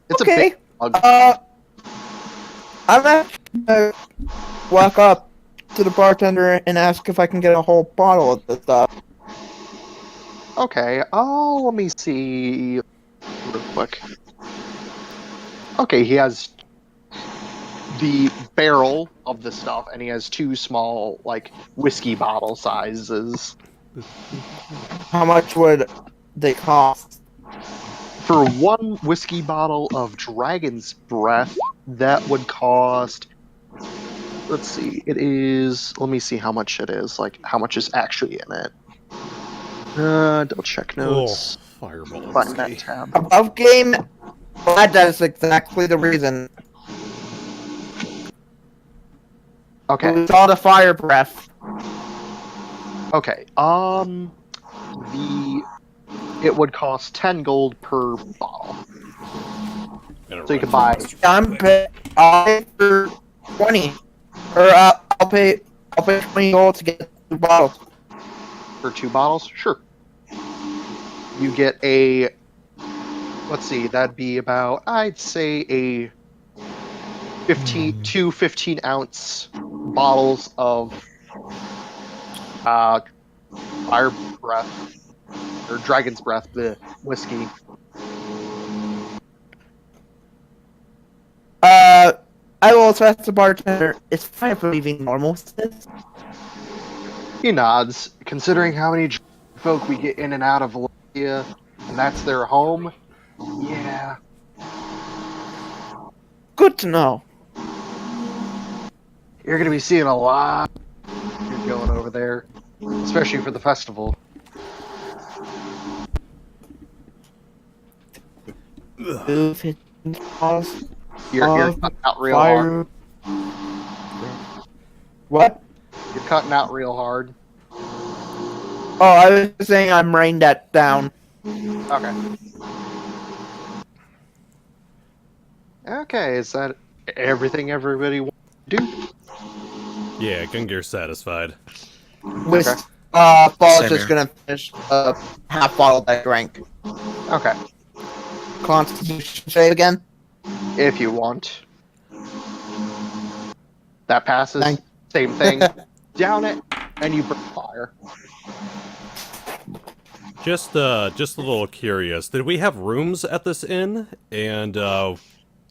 It's Okay. a big mug. I'm actually gonna walk up to the bartender and ask if I can get a whole bottle of this stuff. Okay, let me see real quick. Okay, he has the barrel of the stuff, and he has 2 small, like, whiskey bottle sizes. How much would they cost? For 1 whiskey bottle of Dragon's Breath, that would cost. Let's see. It is. Let me see how much it is. Like, how much is actually in it. Double check notes. Fireball. Find that tab. Above game, that is exactly the reason. Okay. We saw the fire breath. Okay. It would cost 10 gold per bottle. So you could buy. I'm pay for 20, or I'll pay 20 gold to get 2 bottles. For 2 bottles? Sure. You get a. Let's see. That'd be about. I'd say a 2 15-ounce bottles of fire breath or dragon's breath, the whiskey. I will ask the bartender. It's fine if we're leaving normal status. He nods. Considering how many folk we get in and out of Valentia, and that's their home. Yeah. Good to know. You're gonna be seeing a lot. You're going over there, especially for the festival. Move it. Pause. You're cutting out real hard. What? You're cutting out real hard. Oh, I was saying I'm writing that down. Okay. Okay, is that everything everybody wants to do? Yeah, Gungir's satisfied. With Okay. Ball's Same just here. gonna finish half bottle that I drank. Okay, Constitution save again. if you want. That passes. Thank- Same thing. Down it, and you burn fire. Just a little curious. Did we have rooms at this inn? And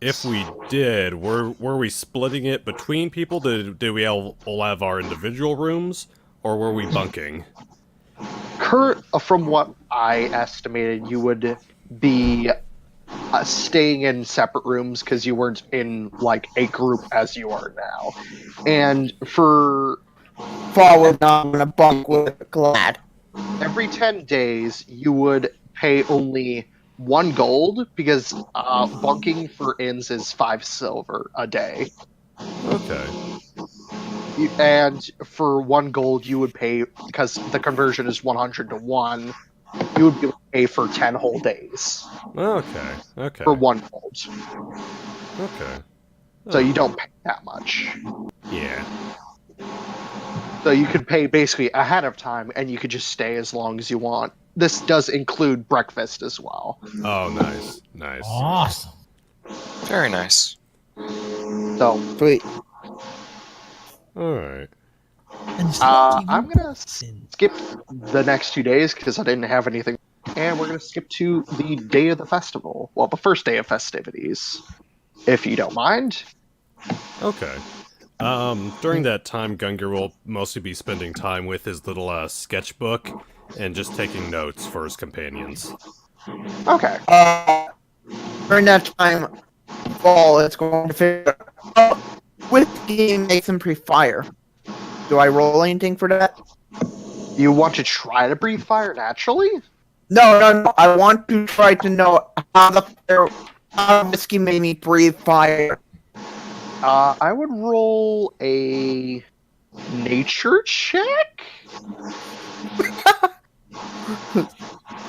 if we did, were we splitting it between people? Did we all have our individual rooms, or were we bunking? From what I estimated, you would be staying in separate rooms because you weren't in like a group as you are now. And for Forward now, I'm gonna bunk with glad. every 10 days, you would pay only 1 gold because bunking for inns is 5 silver a day. Okay. And for 1 gold, you would pay, because the conversion is 100 to 1, you would be able to pay for 10 whole days Okay. Okay. for 1 gold. Okay. So you don't pay that much. Yeah. So you could pay basically ahead of time, and you could just stay as long as you want. This does include breakfast as well. Oh, nice. Nice. Awesome. Very nice. So Sweet. All right. And it's not even I'm gonna sin. skip the next 2 days because I didn't have anything, and we're gonna skip to the day of the festival. Well, the first day of festivities, if you don't mind. Okay. During that time, Gungir will mostly be spending time with his little sketchbook and just taking notes for his companions. Okay. During that time, Ball is going to figure out which game makes him pre-fire. Do I roll anything for that? You want to try to breathe fire naturally? No. I want to try to know how whiskey made me breathe fire. I would roll a nature check.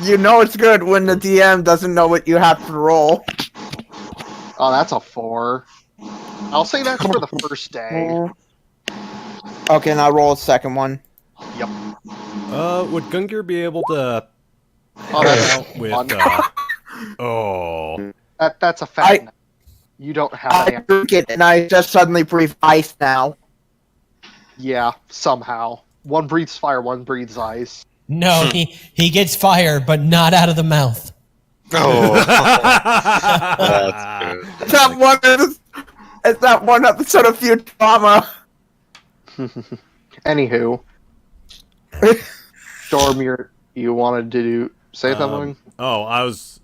You know it's good when the DM doesn't know what you have to roll. Oh, that's a 4. I'll say that's for the first day. Okay, and I'll roll a second one. Yep. Would Gungir be able to Oh, that's out with one. oh. That's a fact. You don't have I any. drink it, and I just suddenly breathe ice now. Yeah, somehow. One breathes fire, one breathes ice. No, he gets fire, but not out of the mouth. Oh, that's good. That one is It's that one episode of Futurama. Anywho, Storm, you wanted to say something? Oh, I was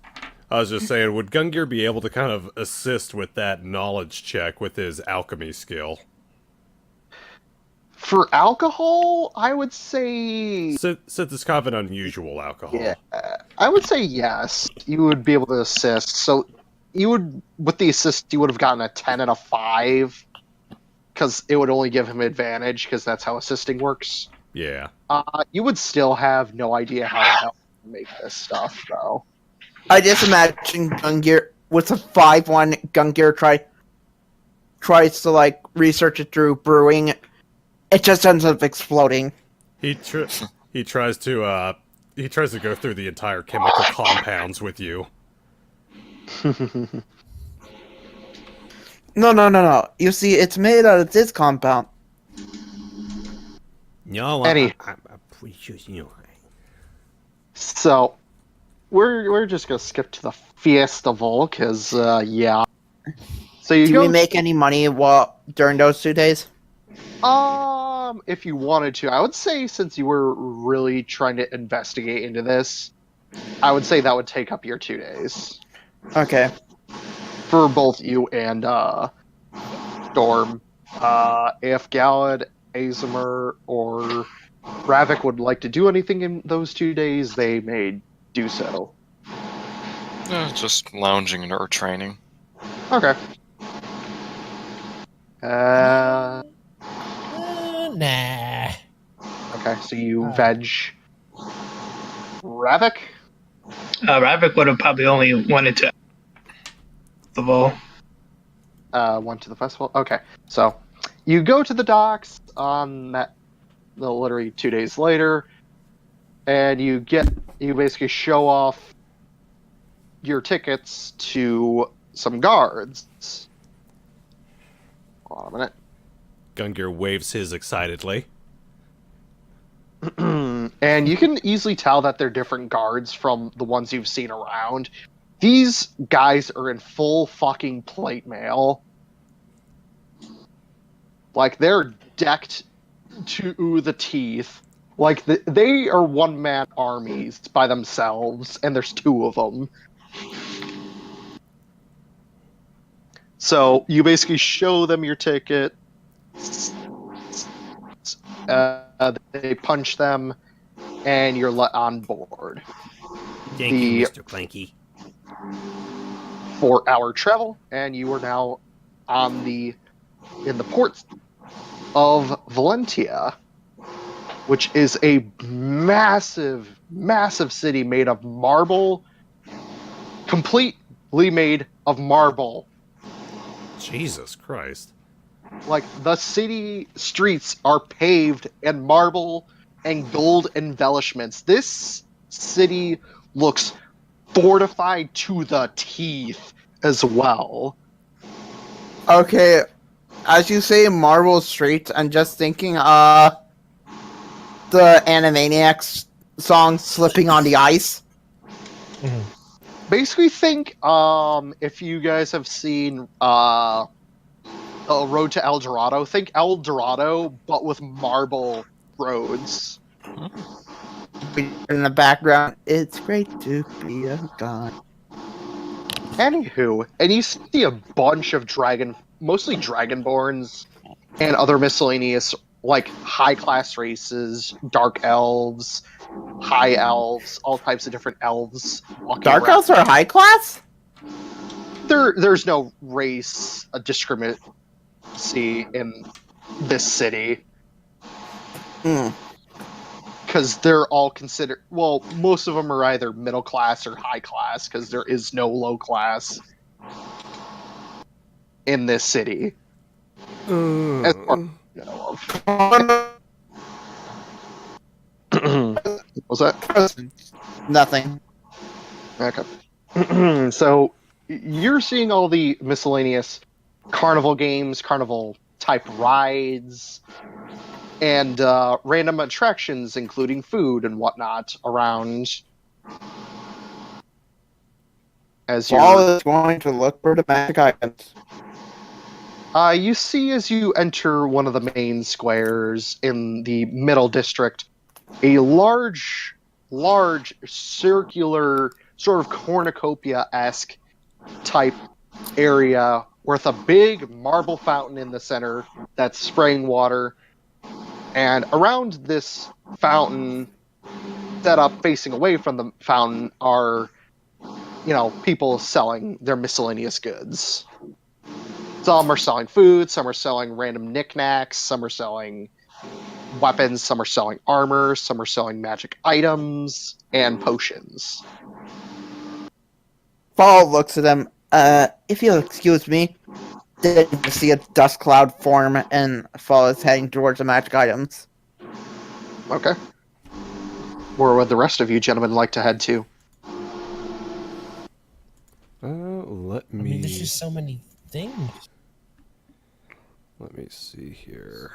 just saying, would Gungir be able to kind of assist with that knowledge check with his alchemy skill? For alcohol, I would say... Since it's kind of an unusual alcohol. Yeah, I would say yes. You would be able to assist. So, with the assist, you would have gotten a 10 and a 5, because it would only give him advantage, because that's how assisting works. Yeah. You would still have no idea how to help make this stuff, though. I just imagine Gungir with a 5-1. Gungir tries to like research it through brewing. It just ends up exploding. He tries to go through the entire chemical compounds with you. No. You see, it's made out of this compound. No, Eddie. I'm pretty sure, you know. So, we're just gonna skip to the festival, because, yeah. So you Do go... we make any money during those 2 days? If you wanted to, I would say since you were really trying to investigate into this, I would say that would take up your 2 days. Okay. For both you and, Storm. If Galad, Asemar, or Ravak would like to do anything in those 2 days, they may do so. Just lounging or training. Okay. Nah. Okay, so you veg. Ravak? Ravak would have probably only wanted to festival. Went to the festival? Okay, so you go to the docks on that, literally 2 days later, and you basically show off your tickets to some guards. Hold on a minute. Gungir waves his excitedly. And you can easily tell that they're different guards from the ones you've seen around. These guys are in full fucking plate mail. Like, they're decked to the teeth. Like, they are one-man armies by themselves, and there's 2 of them. So, you basically show them your ticket. They punch them, and you're let on board. Thank you, Mr. Planky. 4-hour travel, and you are now in the port of Valentia, which is a massive, massive city made of marble, completely made of marble. Jesus Christ. Like, the city streets are paved in marble and gold embellishments. This city looks fortified to the teeth as well. Okay, as you say Marble Street, I'm just thinking, the Animaniacs song Slipping on the Ice. Mhm. Basically think, if you guys have seen, Road to El Dorado, think El Dorado, but with marble roads. In the background, it's great to be a god. Anywho, and you see a bunch of mostly dragonborns, and other miscellaneous, like, high-class races, dark elves, high elves, all types of different elves. Dark elves are high class? There's no race discriminacy in this city. Because they're all considered... Well, most of them are either middle class or high class, because there is no low class in this city. As far as I know of. What's that? Nothing. Okay. So, you're seeing all the miscellaneous carnival games, carnival-type rides, and random attractions, including food and whatnot, around. As Paul is going to look for the magic items. You see as you enter one of the main squares in the middle district, a large circular, sort of cornucopia-esque type area with a big marble fountain in the center that's spraying water. And around this fountain, set up facing away from the fountain, are, people selling their miscellaneous goods. Some are selling food, some are selling random knickknacks, some are selling weapons, some are selling armor, some are selling magic items, and potions. Fall looks at them. If you'll excuse me, then you see a dust cloud form, and Fall is heading towards the magic items. Okay. Where would the rest of you gentlemen like to head to? Let me. I mean, there's just so many things. Let me see here.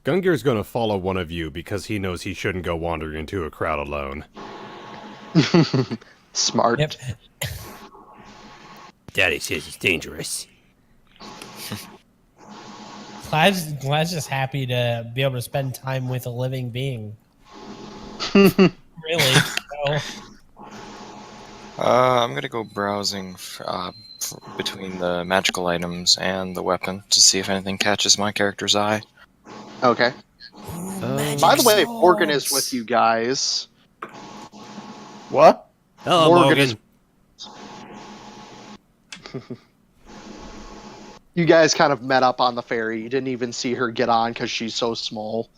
Gungir's gonna follow one of you because he knows he shouldn't go wandering into a crowd alone. Smart. Yep. Daddy says it's dangerous. Glad's just happy to be able to spend time with a living being. Really? So, I'm gonna go browsing between the magical items and the weapon to see if anything catches my character's eye. Okay. By the way, Morgan is with you guys. What? Hello, Morgan. You guys kind of met up on the ferry. You didn't even see her get on because she's so small.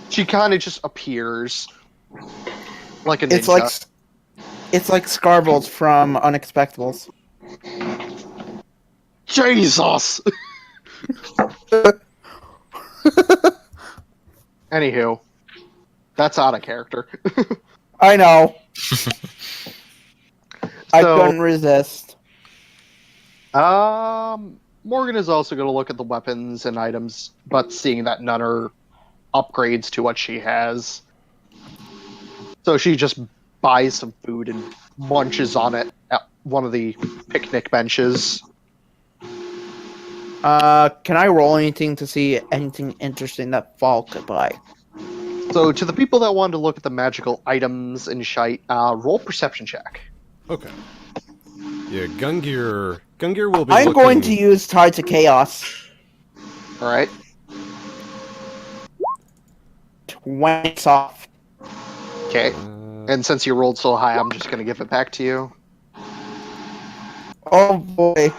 She kind of just appears like a ninja. It's like Scarbolt from Unexpectables. Jesus! Anywho, that's out of character. I know. I couldn't resist. Morgan is also going to look at the weapons and items, but seeing that none are upgrades to what she has. So she just buys some food and munches on it at one of the picnic benches. Can I roll anything to see anything interesting that Fall could buy? So to the people that wanted to look at the magical items and shite, roll perception check. Okay. Yeah, Gungir will be I'm looking... going to use Tied to Chaos. Alright. 20 off. Okay. And since you rolled so high, I'm just going to give it back to you. Oh boy.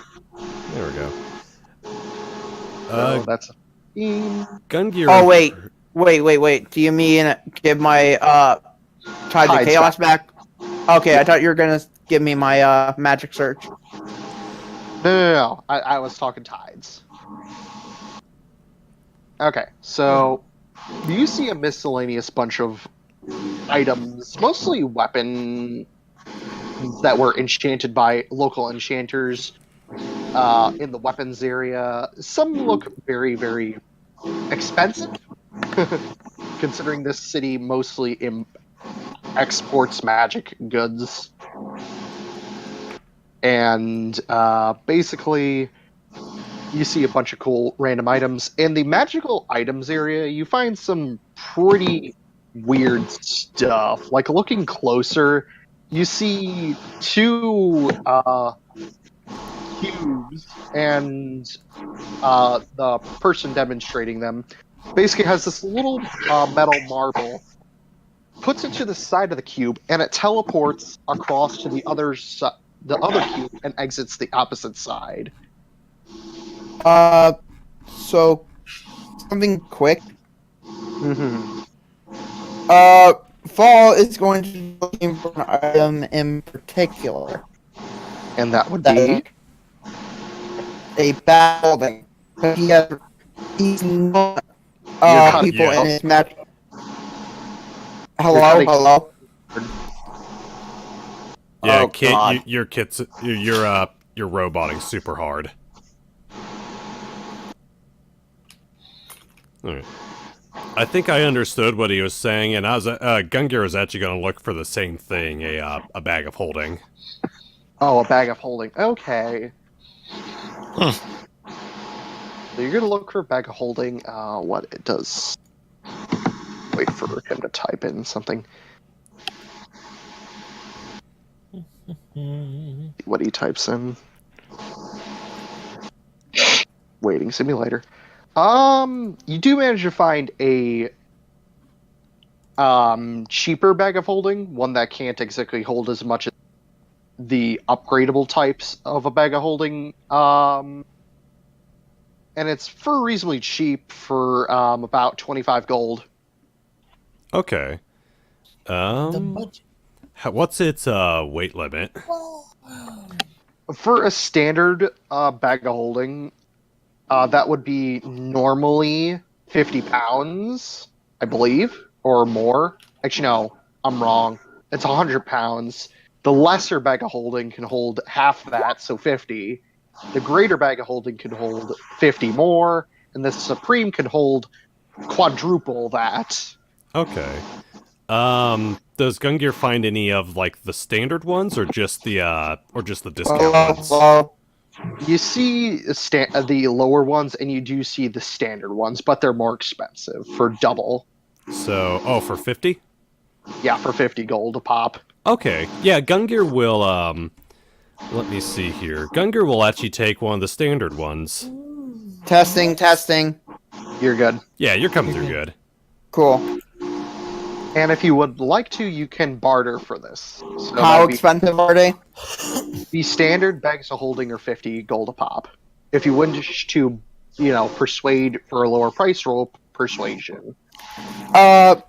There we go. So that's a 15. Gungir... Oh wait. Do you mean give my Tied to Tides Chaos back? Okay, I thought you were gonna give me my magic search. No. I was talking tides. Okay, so you see a miscellaneous bunch of items, mostly weapons that were enchanted by local enchanters in the weapons area. Some look very, very expensive, considering this city mostly exports magic goods. And basically, you see a bunch of cool random items. In the magical items area, you find some pretty weird stuff. Like, looking closer, you see two cubes, and the person demonstrating them basically has this little metal marble, puts it to the side of the cube, and it teleports across to the other cube and exits the opposite side. So something quick. Mm-hmm. Fall is going to be looking for an item in particular. And that would be a bad building. He's not people in his match. Hello. Yeah, Oh, Kit, God. you're roboting super hard. Alright. I think I understood what he was saying, and I was Gungir was actually going to look for the same thing, a bag of holding. Oh, a bag of holding. Okay. So you're gonna look for a bag of holding. What it does? Wait for him to type in something. What he types in. Waiting simulator. You do manage to find a cheaper bag of holding, one that can't exactly hold as much as the upgradable types of a bag of holding. And it's for reasonably cheap for about 25 gold. Okay. What's its weight limit? For a standard bag of holding, that would be normally 50 pounds, I believe, or more. Actually, no, I'm wrong. It's 100 pounds. The lesser bag of holding can hold half that, so 50. The greater bag of holding can hold 50 more, and the supreme can hold quadruple that. Okay. Does Gungir find any of like the standard ones, or just the discount ones? You see the lower ones, and you do see the standard ones, but they're more expensive for double. So, for 50? Yeah, for 50 gold a pop. Okay. Yeah, Gungir will, let me see here. Gungir will actually take one of the standard ones. Testing. You're good. Yeah, you're coming through good. Cool. And if you would like to, you can barter for this. So How expensive are they? The standard bags of holding are 50 gold a pop. If you wish to, persuade for a lower price, roll persuasion. Fall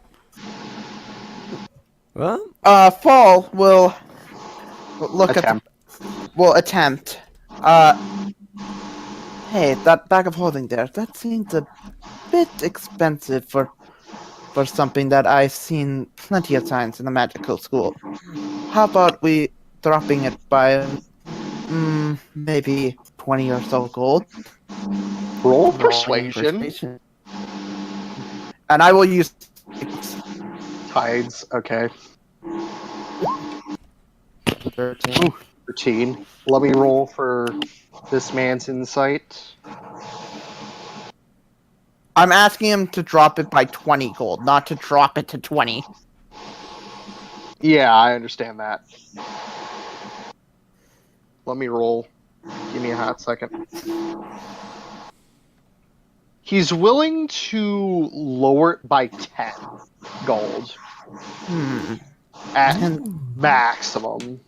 will look Attempt. attempt. Hey, that bag of holding there, that seems a bit expensive for something that I've seen plenty of times in the magical school. How about we dropping it by maybe 20 or so gold? Roll persuasion. And I will use Tides, okay. 13. Ooh, 13. Let me roll for this man's insight. I'm asking him to drop it by 20 gold, not to drop it to 20. Yeah, I understand that. Let me roll. Give me a hot second. He's willing to lower it by 10 gold. At maximum.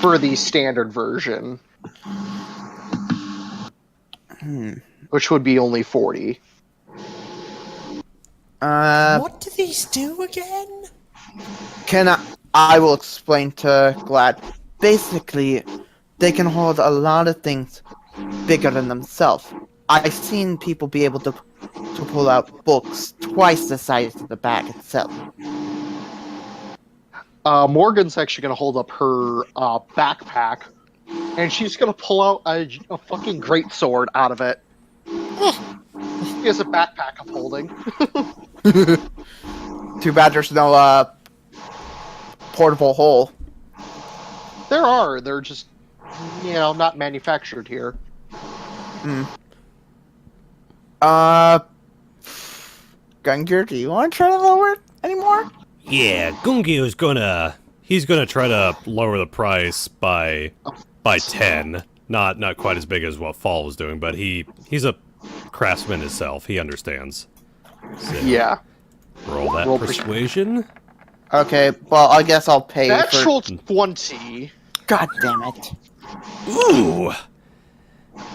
For the standard version. Which would be only 40. What do these do again? I will explain to Glad. Basically, they can hold a lot of things bigger than themselves. I've seen people be able to pull out books twice the size of the bag itself. Morgan's actually going to hold up her backpack, and she's going to pull out a fucking greatsword out of it. He has a backpack of holding. Too bad there's no portable hole. They're just, not manufactured here. Gungir, do you want to try to lower it anymore? Yeah, Gungir's He's gonna try to lower the price by 10. Not quite as big as what Fall was doing, but he's a craftsman himself. He understands. So, Yeah. Roll that persuasion. Okay, well, I guess I'll pay Natural 20. God damn it. Ooh.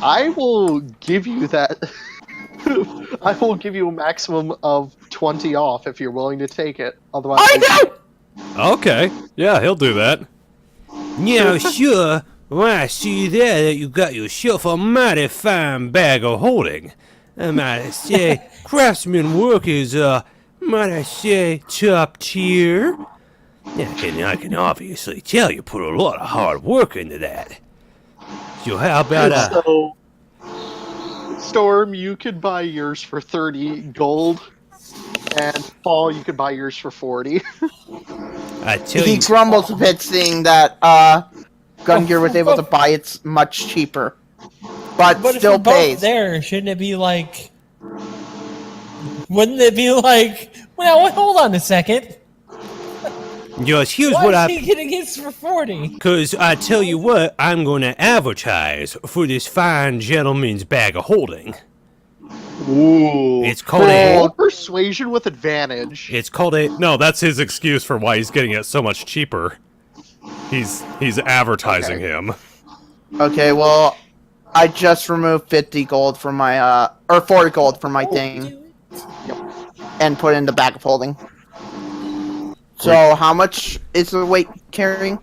I will give you that. I will give you a maximum of 20 off if you're willing to take it. Otherwise, I know! Okay. Yeah, he'll do that. Yeah, sure. Well, I see there that you got yourself a mighty fine bag of holding. I might say, craftsman work is, might I say, top tier. Yeah, I can obviously tell you put a lot of hard work into that. So how about, So, Storm, you could buy yours for 30 gold. And Paul, you could buy yours for 40. I tell He you, grumbles a bit, seeing that Gungir was able to buy it much cheaper, but But if still we're both pays. there, shouldn't it be like? Wouldn't it be like? Well, hold on a second. just here's Why what is I. he getting his for 40? Because I tell you what, I'm going to advertise for this fine gentleman's bag of holding. Ooh. It's called Roll a. persuasion with advantage. It's called a. No, that's his excuse for why he's getting it so much cheaper. He's advertising him. Okay, well, I just removed 50 gold from my, or 40 gold from my thing, and put in the bag of holding. So, how much is the weight carrying?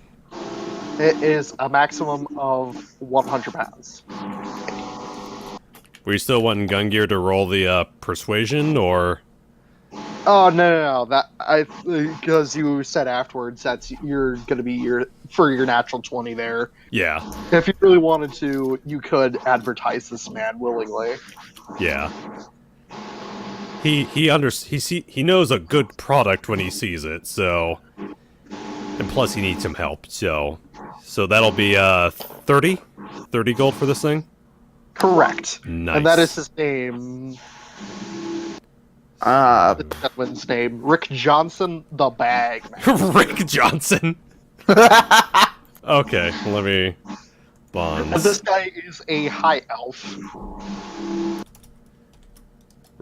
It is a maximum of 100 pounds. Were you still wanting Gungir to roll the persuasion, or? Oh no! That because you said afterwards you're gonna be your natural 20 there. Yeah, If you really wanted to, you could advertise this man willingly. yeah. He knows a good product when he sees it, so. And plus, he needs some help, so that'll be 30 gold for this thing. Correct. Nice. And that is his name. The gentleman's name, Rick Johnson, the Bag Man. Rick Johnson. Okay, let me. And Bonds. this guy is a high elf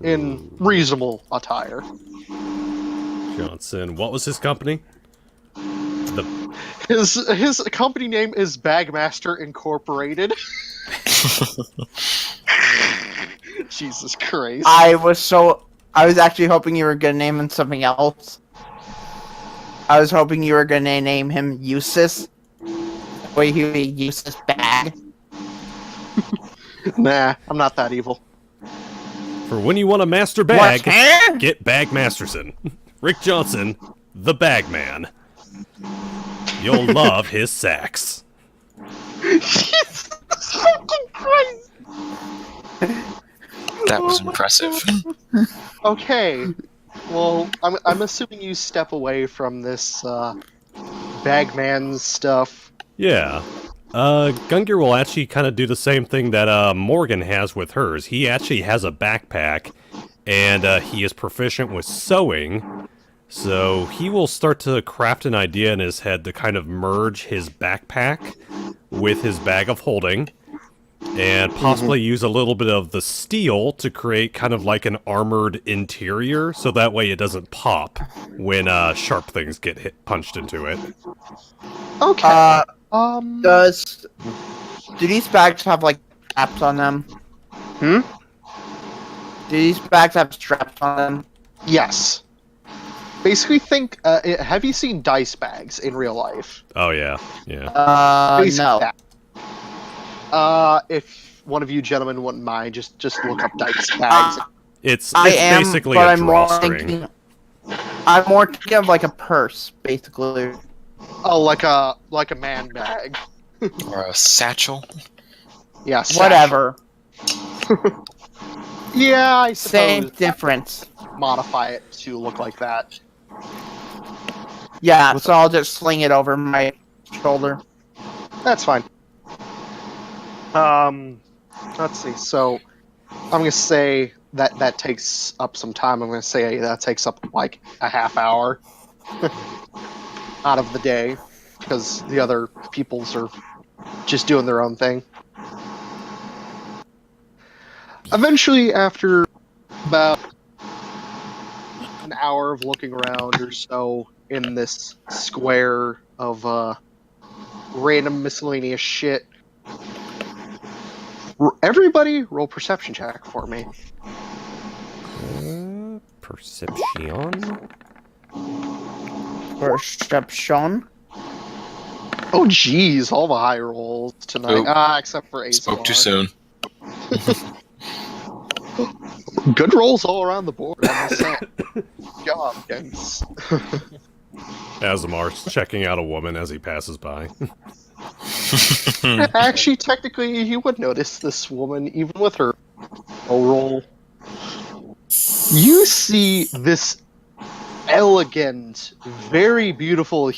in reasonable attire. Johnson. What was his company? His company name is Bagmaster Incorporated. Jesus Christ. I was actually hoping you were gonna name him something else. I was hoping you were gonna name him Eustace. Wait, he would be Eustace Bag. Nah, I'm not that evil. For when you want a master bag, What, huh? get Bag Masterson. Rick Johnson, the Bag Man. You'll love his sacks. Jesus fucking Christ. That was impressive. Okay. Well, I'm assuming you step away from this Bagman stuff. Yeah. Gungir will actually kind of do the same thing that Morgan has with hers. He actually has a backpack, and he is proficient with sewing. So he will start to craft an idea in his head to kind of merge his backpack with his bag of holding, and possibly use a little bit of the steel to create kind of like an armored interior, so that way it doesn't pop when sharp things get punched into it. Okay. Do these bags have like straps on them? Hmm? Do these bags have straps on them? Yes. Basically, think. Have you seen dice bags in real life? Oh yeah, yeah. Basically No. that. If one of you gentlemen wouldn't mind, just look up dice bags. It's I am, basically but a I'm more drawstring. thinking of like a purse, basically. Oh, like a man bag. Or a satchel. Yeah. Whatever. Yeah, I Same suppose. difference. Modify it to look like that. Yeah, so I'll just sling it over my shoulder. That's fine. Let's see. So, I'm gonna say that takes up some time. I'm gonna say that takes up like a half hour out of the day because the other peoples are just doing their own thing. Eventually, after about an hour of looking around or so in this square of random miscellaneous shit, everybody roll perception check for me. Perception. Perception. Oh jeez, all the high rolls tonight. Oh. Except for Asemar. Spoke too soon. Good rolls all around the board. I must say. Good job, guys. Asemar's checking out a woman as he passes by. Actually, technically, you would notice this woman even with her low roll. You see this elegant, very beautiful,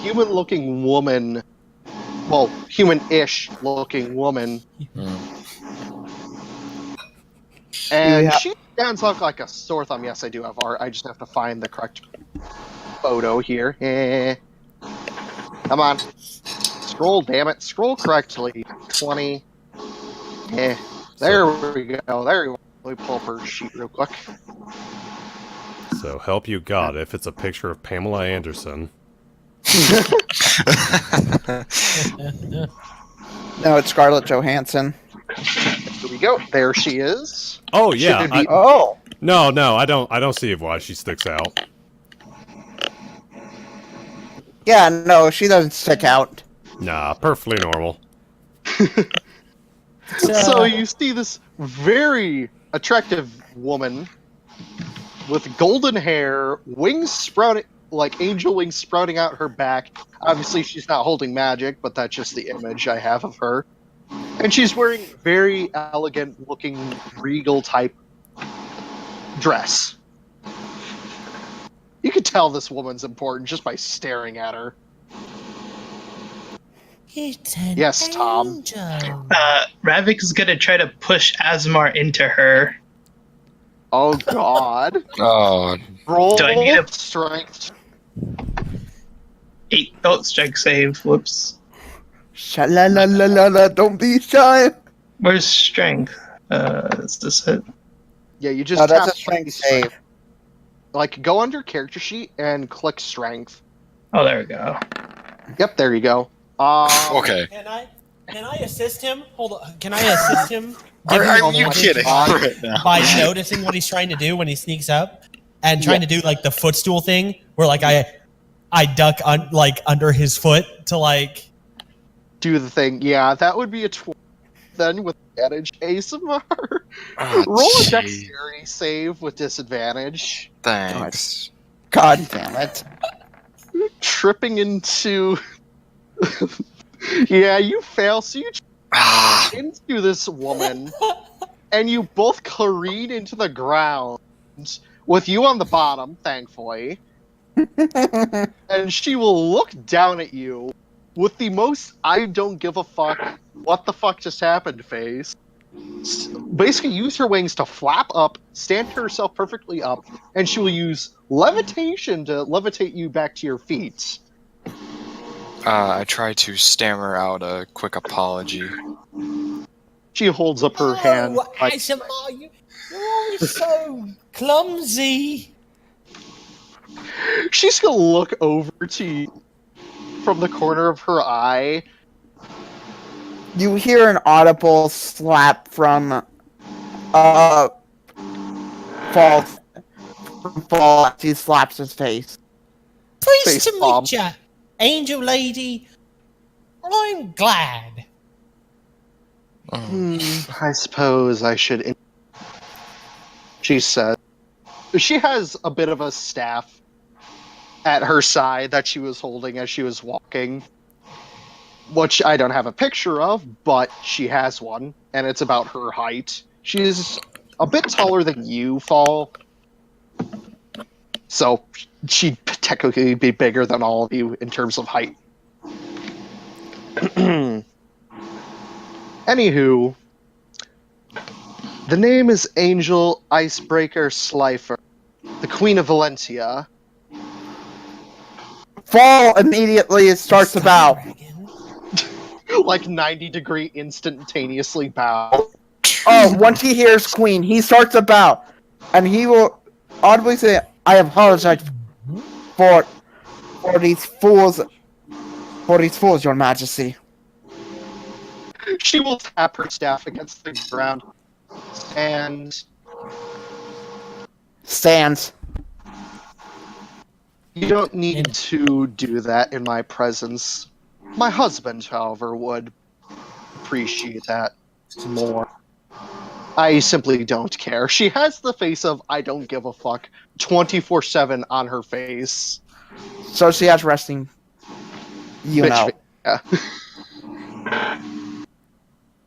human-looking woman. Well, human-ish looking woman. And she stands up like a sore thumb. Yes, I do have art. I just have to find the correct photo here. Come on. Scroll, damn it. Scroll correctly. 20. There we go. There we go. Let me pull up her sheet real quick. So help you God if it's a picture of Pamela Anderson. No, it's Scarlett Johansson. Here we go. There she is. Oh yeah. Should be- No, I don't see why she sticks out. Yeah, no, she doesn't stick out. Nah, perfectly normal. So you see this very attractive woman with golden hair, wings sprouting, like angel wings sprouting out her back. Obviously, she's not holding magic, but that's just the image I have of her. And she's wearing very elegant looking regal type dress. You could tell this woman's important just by staring at her. It's an Yes, Tom. angel. Ravak is gonna try to push Asemar into her. Oh God! Oh, Roll Do I need a- strength. 8. Oh, strike save. Whoops. Sha-la-la-la-la-la, don't be shy. Where's strength? Is this it? Yeah, you just No, that's tap a strength save. Like, go under character sheet and click strength. Oh, there we go. Yep, there you go. okay. Can I assist him? Hold on. Can I assist him? Are you Advantage kidding right now? By noticing what he's trying to do when he sneaks up and trying to do like the footstool thing, where like I duck under his foot to like. Do the thing. Yeah, that would be a 12 then with advantage. Asemar. Oh, Roll a gee. dexterity save with disadvantage. Thanks. God damn it. Tripping into... Yeah, you fail, so you Ah, into this woman, and you both careen into the ground, with you on the bottom, thankfully. And she will look down at you with the most I don't give a fuck, what the fuck just happened face. Basically use her wings to flap up, stand herself perfectly up, and she will use levitation to levitate you back to your feet. I try to stammer out a quick apology. She holds up her hand. Like, Asemar, you're always so clumsy. she's gonna look over to you from the corner of her eye. You hear an audible slap from Fall. He slaps his face. Pleased Face to bomb. meet you, Angel Lady. I'm glad. I suppose I should. She said. She has a bit of a staff at her side that she was holding as she was walking, which I don't have a picture of, but she has one, and it's about her height. She's a bit taller than you, Fall. So she'd technically be bigger than all of you in terms of height. Anywho, the name is Angel Icebreaker Slifer, the Queen of Valentia. Fall immediately starts to bow. Like 90-degree instantaneously bow. Oh, once he hears Queen, he starts to bow. And he will audibly say, I apologize for these fools, your majesty. She will tap her staff against the ground and Stands. you don't need to do that in my presence. My husband, however, would appreciate that more. I simply don't care. She has the face of I don't give a fuck 24/7 on her face. So she has resting. You know. Yeah.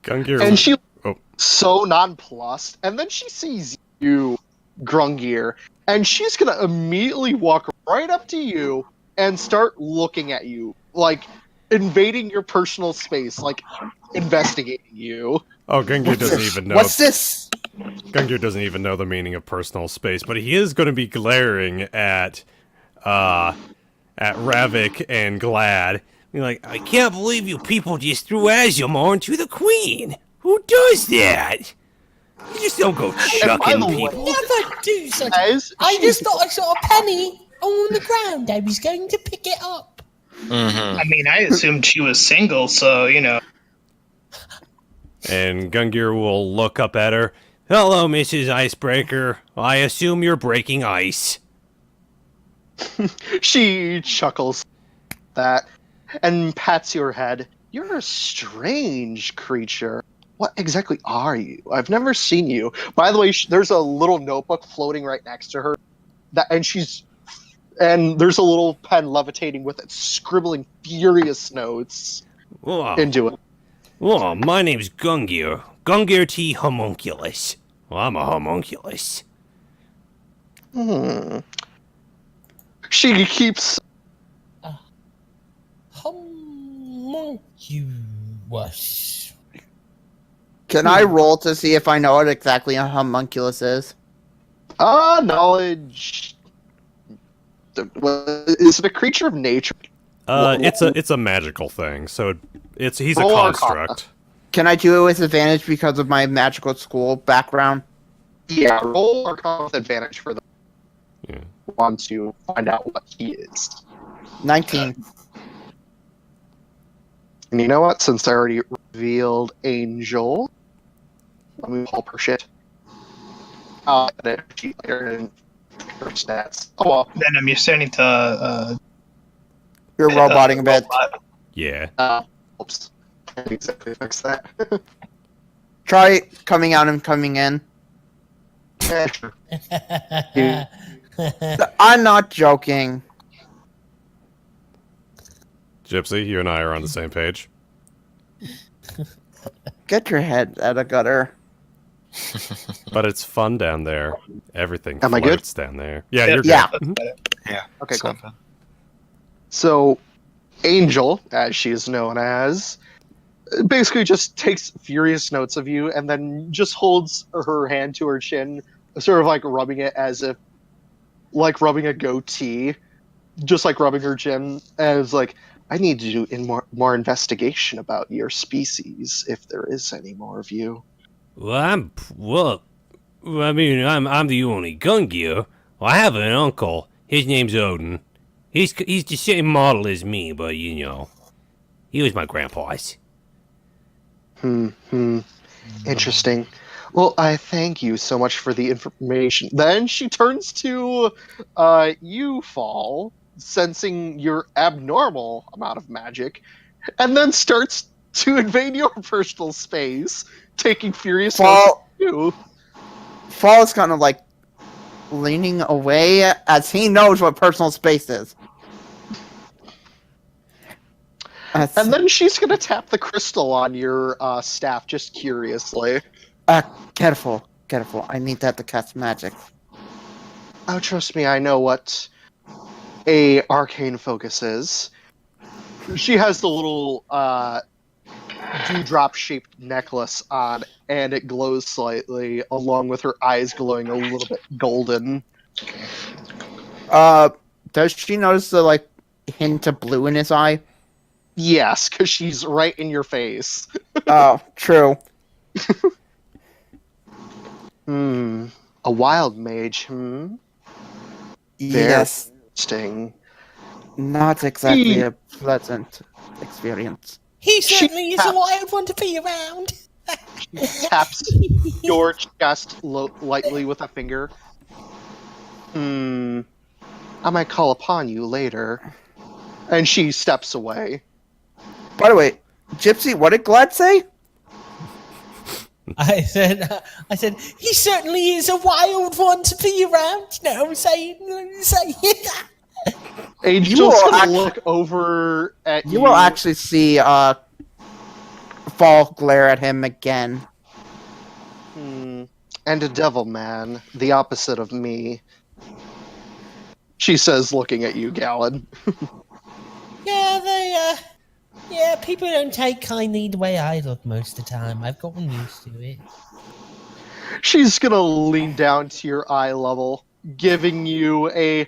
Gungir. And she Oh. so nonplussed, and then she sees you, Gungir, and she's gonna immediately walk right up to you and start looking at you, like invading your personal space, like investigating you. Oh, Gungir doesn't even know. What's this? Gungir doesn't even know the meaning of personal space, but he is going to be glaring at Ravak and Glad. You're like, I can't believe you people just threw Asemar to the Queen. Who does that? You just don't go chucking the way- people. Never do such. Guys, I just thought I saw a penny on the ground. I was going to pick it up. Mm-hmm. I mean, I assumed she was single, so, you know. And Gungir will look up at her. Hello, Mrs. Icebreaker. I assume you're breaking ice. she chuckles at that and pats your head. You're a strange creature. What exactly are you? I've never seen you. By the way, there's a little notebook floating right next to her, and there's a little pen levitating with it, scribbling furious notes into it. Oh, my name's Gungir. Gungir T. Homunculus. Well, I'm a homunculus. She keeps. Homunculus. Can I roll to see if I know what exactly a homunculus is? Knowledge. Is it a creature of nature? It's a magical thing. So he's a Roll construct. Can I do it with advantage because of my magical school background? Yeah, roll Arcana with advantage for the Yeah. want to find out what he is. 19. And you know what? Since I already revealed Angel, let me pull up her shit. And she later in her stats. Oh well. Venom, you're starting to. You're roboting a bit. robot. Yeah. Oops. Can't exactly fix that. Try coming out and coming in. Yeah, sure. I'm not joking. Gypsy, you and I are on the same page. Get your head out of gutter. But it's fun down there. Everything Am I good? floats down there. Yeah, Yep. you're good. Yeah. That's better. Yeah. Okay, cool. fun. So, Angel, as she is known as, basically just takes furious notes of you and then just holds her hand to her chin, sort of like rubbing it as if, like rubbing a goatee, just like rubbing her chin, and it's like, I need to do more investigation about your species, if there is any more of you. I'm the only Gungir. Well, I have an uncle. His name's Odin. He's the same model as me, but you know, he was my grandpa's. Interesting. Well, I thank you so much for the information. Then she turns to you, Fall, sensing your abnormal amount of magic, and then starts to invade your personal space, taking furious notes of you. Fall is kind of like leaning away as he knows what personal space is. And then she's gonna tap the crystal on your staff, just curiously. Careful. I need that to cast magic. Oh, trust me, I know what a arcane focus is. She has the little dewdrop-shaped necklace on, and it glows slightly, along with her eyes glowing a little bit golden. Does she notice the like hint of blue in his eye? Yes, because she's right in your face. Oh, true. A wild mage, Yes, Interesting. not exactly a pleasant experience. He certainly is a wild one to be around. Taps your chest lightly with a finger. I might call upon you later. And she steps away. By the way, Gypsy, what did Glad say? I said, he certainly is a wild one to be around. No, say. Angel's will gonna look over at you. You will actually see Fall glare at him again. and a devil man, the opposite of me. She says, looking at you, Gallon. Yeah, people don't take kindly the way I look most of the time. I've gotten used to it. She's gonna lean down to your eye level, giving you a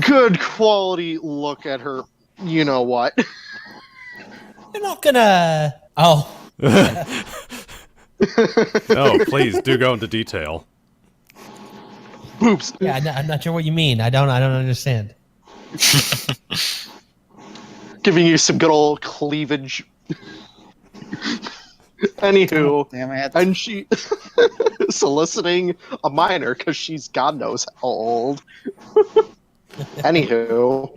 good quality look at her. You know what? You're not gonna. Oh. Oh, please do go into detail. Oops. Yeah, I'm not sure what you mean. I don't understand. Giving you some good old cleavage. Anywho, Damn it. and she soliciting a minor because she's God knows how old. Anywho,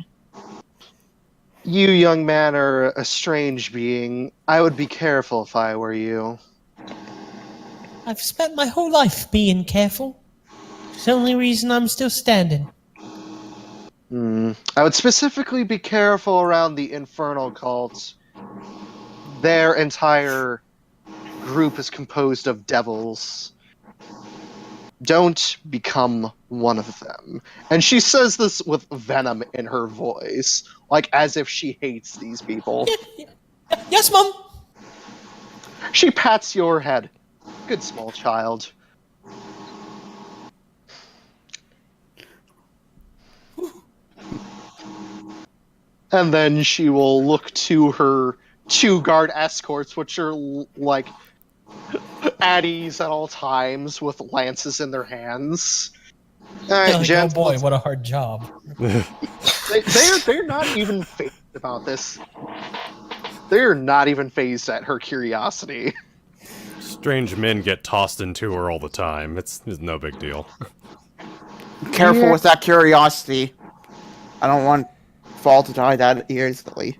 you young man are a strange being. I would be careful if I were you. I've spent my whole life being careful. It's the only reason I'm still standing. I would specifically be careful around the infernal cults. Their entire group is composed of devils. Don't become one of them. And she says this with venom in her voice, like as if she hates these people. Yes, Mom. She pats your head. Good small child. And then she will look to her 2 guard escorts, which are like at ease at all times with lances in their hands. All right, Like, oh gents, boy, what a hard job. they're not even phased about this. They're not even phased at her curiosity. Strange men get tossed into her all the time. It's no big deal. Careful with that curiosity. I don't want Fall to die that easily.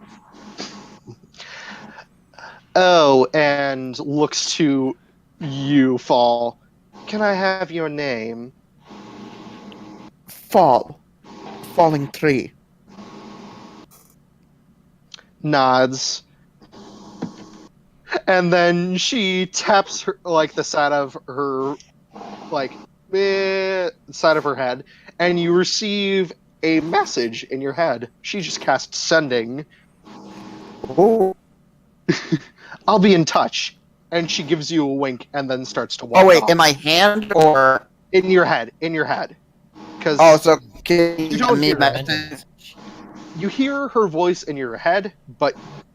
Oh, and looks to you, Fall. Can I have your name? Fall. Falling tree. Nods. And then she taps her, like, the side of her, like, side of her head, and you receive a message in your head. She just casts sending. Oh. I'll be in touch. And she gives you a wink and then starts to walk Oh wait, off. in my hand or In your head. In your head. Because oh, so can You don't me hear message? you hear her voice in your head,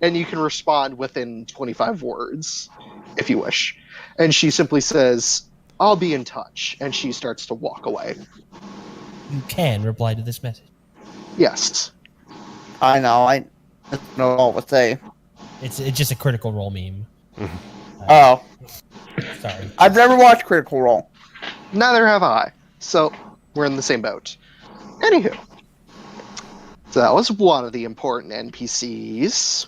and you can respond within 25 words, if you wish. And she simply says, I'll be in touch. And she starts to walk away. You can reply to this message. Yes. I know. I don't know what to say. It's just a Critical Role meme. Oh, Sorry. I've never watched Critical Role. Neither have I. So, we're in the same boat. Anywho. So that was one of the important NPCs.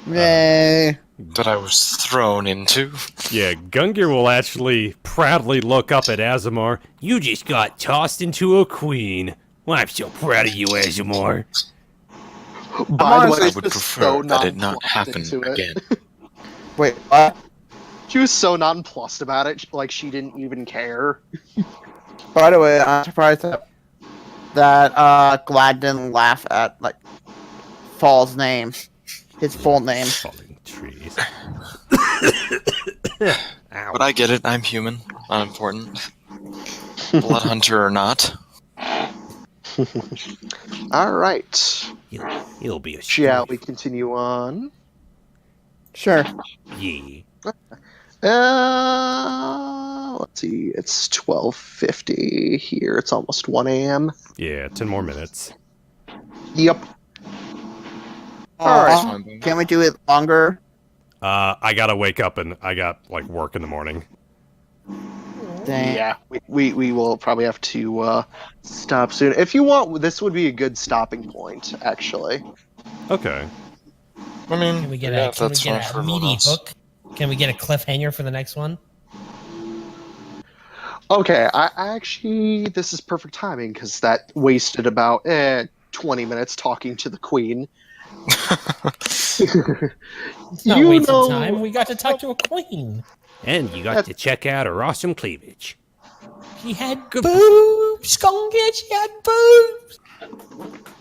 Yay. That I was thrown into. Yeah, Gungir will actually proudly look up at Asemar. You just got tossed into a queen. Well, I'm so proud of you, Asemar. By the way, honestly- I would was prefer so that it not nonplussed happen into it. again. Wait, what? She was so nonplussed about it, like she didn't even care. By the way, I'm surprised that Glad didn't laugh at like Fall's name, his full name. Falling trees. Ow. But I get it, I'm human, not important. Blood hunter or not. All right. He'll be a Shall we continue on? Sure. Yeah. Let's see. It's 12:50 here. It's almost 1 a.m. Yeah, 10 more minutes. Yep. Alright. Can we do it longer? I gotta wake up and I got, like, work in the morning. Dang. Yeah, we will probably have to stop soon. If you want, this would be a good stopping point, actually. Okay. I mean, Can we get yeah, a, can we that's get fine a for everyone meaty else. hook? Can we get a cliffhanger for the next one? Okay, I actually, this is perfect timing because that wasted about 20 minutes talking to the queen. It's not You wasting know- time. We got to talk to a queen. And you got to check out her awesome cleavage. She had boobs, Gungir. She had boobs.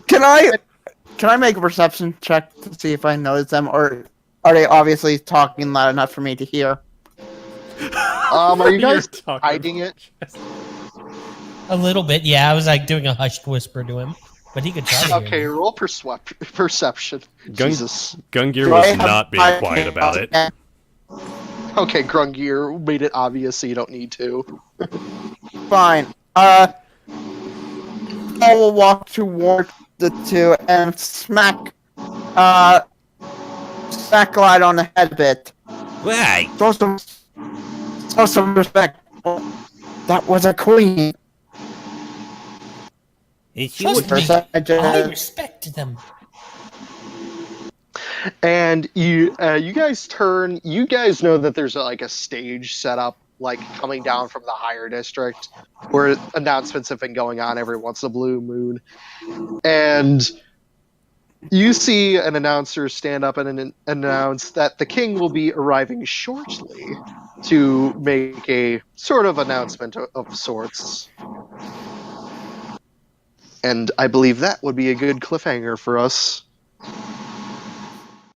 Can I make a perception check to see if I notice them, or are they obviously talking loud enough for me to hear? Are you guys You're talking hiding it? A little bit, yeah. I was like doing a hushed whisper to him, but he could try to hear Okay, me. roll perception. Jesus. Gungir Do I was have not being my- quiet about it. Okay, Grungir made it obvious so you don't need to. Fine. I will walk toward the two and smack glide on the head a bit. Right. Show some respect. That was a queen. And she Trust was, me, I Percentage. respect them. And you guys turn. You guys know that there's like a stage set up, like coming down from the higher district, where announcements have been going on every once in a blue moon. And you see an announcer stand up and announce that the king will be arriving shortly to make a sort of announcement of sorts. And I believe that would be a good cliffhanger for us.